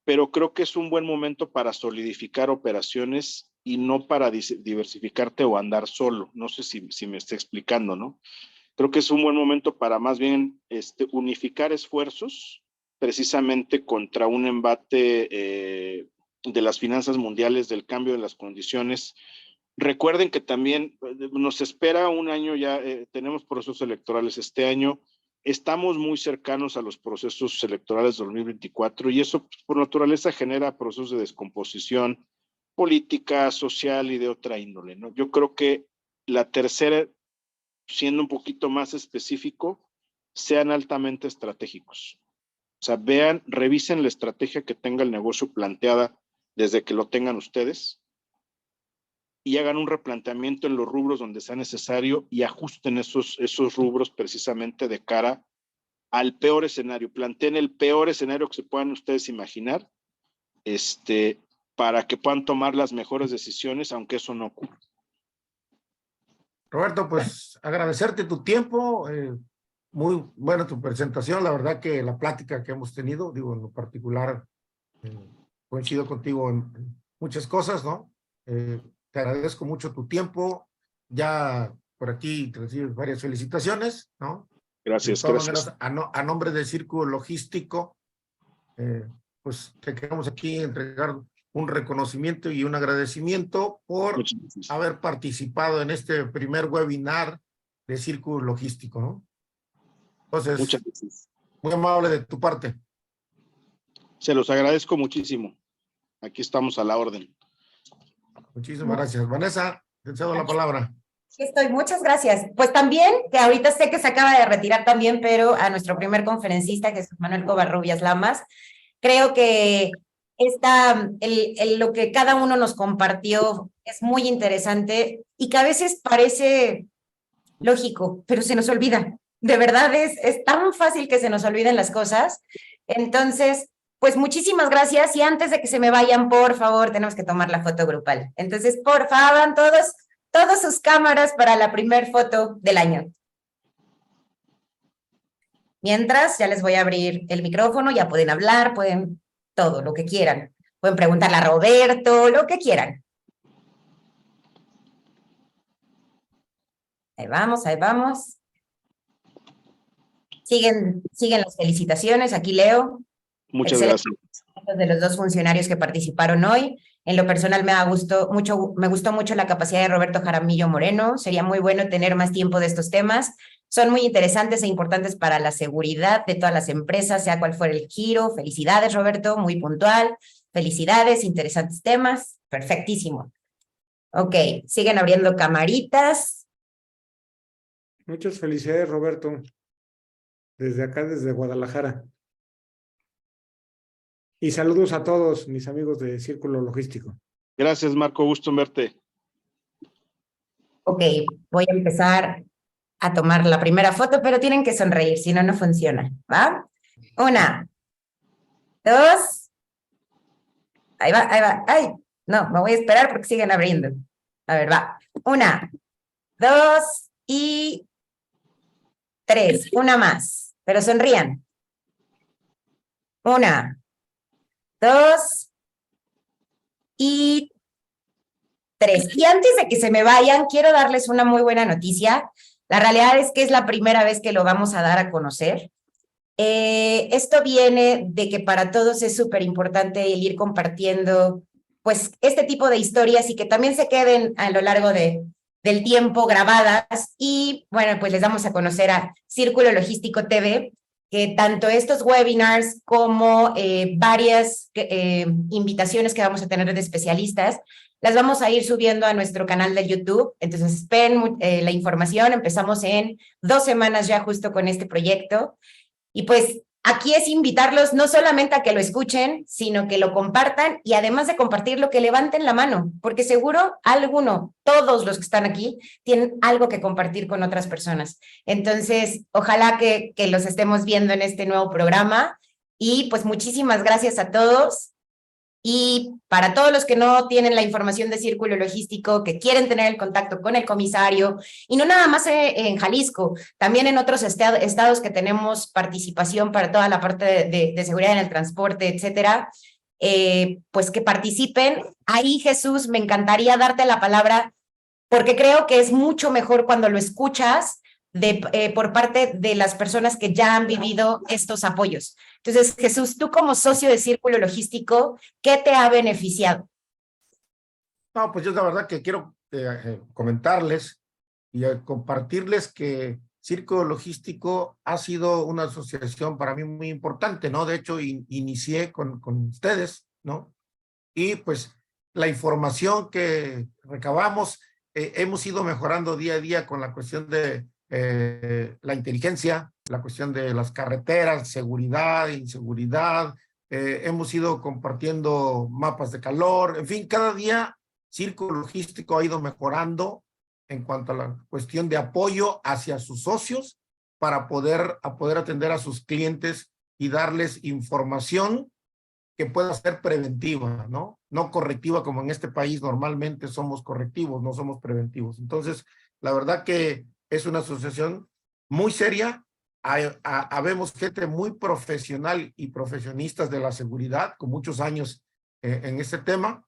pero creo que es un buen momento para solidificar operaciones y no para diversificarte o andar solo. No sé si me estoy explicando, ¿no? Creo que es un buen momento para más bien unificar esfuerzos precisamente contra un embate de las finanzas mundiales, del cambio de las condiciones. Recuerden que también nos espera un año ya, tenemos procesos electorales este año, estamos muy cercanos a los procesos electorales de 2024 y eso pues, por naturaleza genera procesos de descomposición política, social y de otra índole, ¿no? Yo creo que la tercera, siendo un poquito más específico, sean altamente estratégicos. O sea, revisen la estrategia que tenga el negocio planteada desde que lo tengan ustedes y hagan un replanteamiento en los rubros donde sea necesario y ajusten esos rubros precisamente de cara al peor escenario. Planteen el peor escenario que se puedan ustedes imaginar, para que puedan tomar las mejores decisiones, aunque eso no ocurra. Roberto, pues agradecerte tu tiempo, muy buena tu presentación, la verdad que la plática que hemos tenido, digo, en lo particular, coincido contigo en muchas cosas, ¿no? Te agradezco mucho tu tiempo, ya por aquí te recibes varias felicitaciones, ¿no? Gracias, de todas gracias. maneras, a nombre del Círculo Logístico, pues te queremos aquí entregar un reconocimiento y un agradecimiento por haber participado en este primer webinar de Círculo Logístico, ¿no? Entonces, muchas gracias. muy amable de tu parte. Se los agradezco muchísimo. Aquí estamos a la orden. Muchísimas gracias. Vanessa, te cedo la palabra. Aquí estoy, muchas gracias. Pues también, que ahorita sé que se acaba de retirar también, pero a nuestro primer conferencista, Jesús Manuel Covarrubias Lamas, creo que lo que cada uno nos compartió es muy interesante y que a veces parece lógico, pero se nos olvida. De verdad es tan fácil que se nos olviden las cosas. Entonces, pues muchísimas gracias y antes de que se me vayan, por favor, tenemos que tomar la foto grupal. Entonces, por favor, todas sus cámaras para la primer foto del año. Mientras, ya les voy a abrir el micrófono, ya pueden hablar, pueden todo, lo que quieran. Pueden preguntarle a Roberto, lo que quieran. Ahí vamos, ahí vamos. Siguen las felicitaciones, aquí leo. Muchas gracias. De los dos funcionarios que participaron hoy. En lo personal me gustó mucho la capacidad de Roberto Jaramillo Moreno. Sería muy bueno tener más tiempo de estos temas. Son muy interesantes e importantes para la seguridad de todas las empresas, sea cual fuera el giro. Felicidades, Roberto, muy puntual. Felicidades, interesantes temas. Perfectísimo. Ok, siguen abriendo camaritas. Muchas felicidades, Roberto. Desde acá, desde Guadalajara. Y saludos a todos mis amigos de Círculo Logístico. Gracias, Marco. Gusto en verte. Ok, voy a empezar a tomar la primera foto, pero tienen que sonreír, si no, no funciona. ¿Va? 1, 2. Ahí va, ahí va. Ay, no, me voy a esperar porque siguen abriendo. A ver, va. 1, 2 y 3. Una más, pero sonrían. 1, 2 y 3. Y antes de que se me vayan, quiero darles una muy buena noticia. La realidad es que es la primera vez que lo vamos a dar a conocer. Esto viene de que para todos es súper importante el ir compartiendo pues este tipo de historias y que también se queden a lo largo del tiempo grabadas. Y bueno, pues les damos a conocer a Círculo Logístico TV, que tanto estos webinars como varias invitaciones que vamos a tener de especialistas, las vamos a ir subiendo a nuestro canal de YouTube. Entonces, esperen la información. Empezamos en 2 semanas ya justo con este proyecto. Y pues aquí es invitarlos no solamente a que lo escuchen, sino que lo compartan y además de compartirlo, que levanten la mano, porque seguro todos los que están aquí, tienen algo que compartir con otras personas. Entonces, ojalá que los estemos viendo en este nuevo programa y pues muchísimas gracias a todos. Y para todos los que no tienen la información de Círculo Logístico, que quieren tener el contacto con el comisario, y no nada más en Jalisco, también en otros estados que tenemos participación para toda la parte de seguridad en el transporte, etcétera, pues que participen. Ahí, Jesús, me encantaría darte la palabra, porque creo que es mucho mejor cuando lo escuchas por parte de las personas que ya han vivido estos apoyos. Entonces, Jesús, tú como socio de Círculo Logístico, ¿qué te ha beneficiado? No, pues yo la verdad que quiero comentarles y compartirles que Círculo Logístico ha sido una asociación para mí muy importante, ¿no? De hecho, inicié con ustedes, ¿no? Y pues la información que recabamos, hemos ido mejorando día a día con la cuestión de la inteligencia, la cuestión de las carreteras, seguridad, inseguridad, hemos ido compartiendo mapas de calor, en fin, cada día Círculo Logístico ha ido mejorando en cuanto a la cuestión de apoyo hacia sus socios para poder atender a sus clientes y darles información que pueda ser preventiva, ¿no? No correctiva, como en este país normalmente somos correctivos, no somos preventivos. Entonces, la verdad que es una asociación muy seria. Habemos gente muy profesional y profesionistas de la seguridad con muchos años en este tema.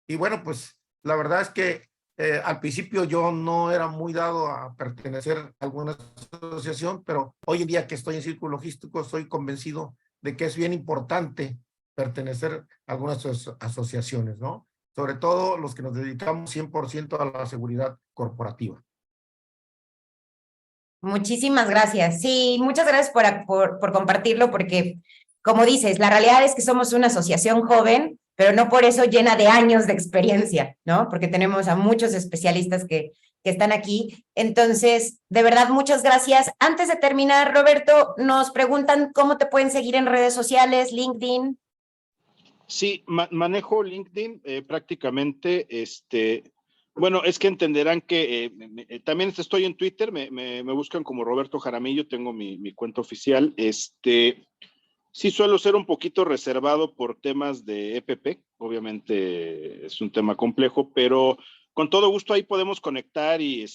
Y bueno, pues la verdad es que al principio yo no era muy dado a pertenecer a alguna asociación, pero hoy en día que estoy en Círculo Logístico estoy convencido de que es bien importante pertenecer a algunas asociaciones, ¿no? Sobre todo los que nos dedicamos 100% a la seguridad corporativa. Muchísimas gracias. Sí, muchas gracias por compartirlo, porque como dices, la realidad es que somos una asociación joven, pero no por eso llena de años de experiencia, ¿no? Porque tenemos a muchos especialistas que están aquí. Entonces, de verdad, muchas gracias. Antes de terminar, Roberto, nos preguntan cómo te pueden seguir en redes sociales, LinkedIn. Sí, manejo LinkedIn prácticamente, bueno, es que entenderán que también estoy en Twitter, me buscan como Roberto Jaramillo, tengo mi cuenta oficial, sí suelo ser un poquito reservado por temas de EPP, obviamente es un tema complejo, pero con todo gusto ahí podemos conectar y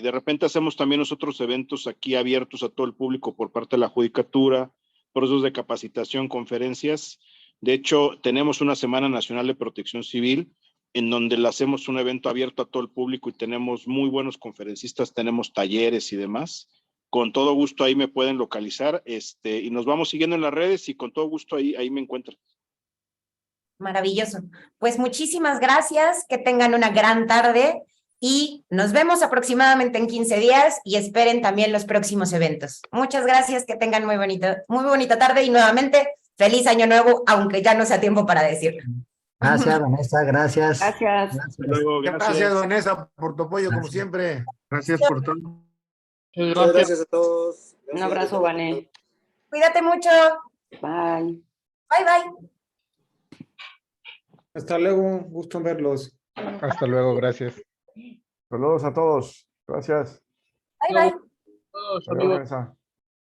de repente hacemos también nosotros eventos aquí abiertos a todo el público por parte de la judicatura, procesos de capacitación, conferencias. De hecho, tenemos una Semana Nacional de Protección Civil en donde le hacemos un evento abierto a todo el público y tenemos muy buenos conferencistas, tenemos talleres y demás. Con todo gusto ahí me pueden localizar y nos vamos siguiendo en las redes y con todo gusto ahí me encuentran. Maravilloso. Pues muchísimas gracias, que tengan una gran tarde y nos vemos aproximadamente en 15 días y esperen también los próximos eventos. Muchas gracias, que tengan muy bonita tarde y nuevamente feliz año nuevo, aunque ya no sea tiempo para decirlo. Gracias, Vanessa, gracias. Gracias. Hasta luego, Gracias, Vanessa, por tu apoyo, como Gracias. siempre. Gracias por todo. Muchas gracias a todos. Un abrazo, Vané. Cuídate mucho. Bye. Bye, bye. Hasta luego, gusto en verlos. Hasta luego, gracias. Saludos a todos. Gracias. Bye, bye. Todos, Adiós, amigos. Vanessa.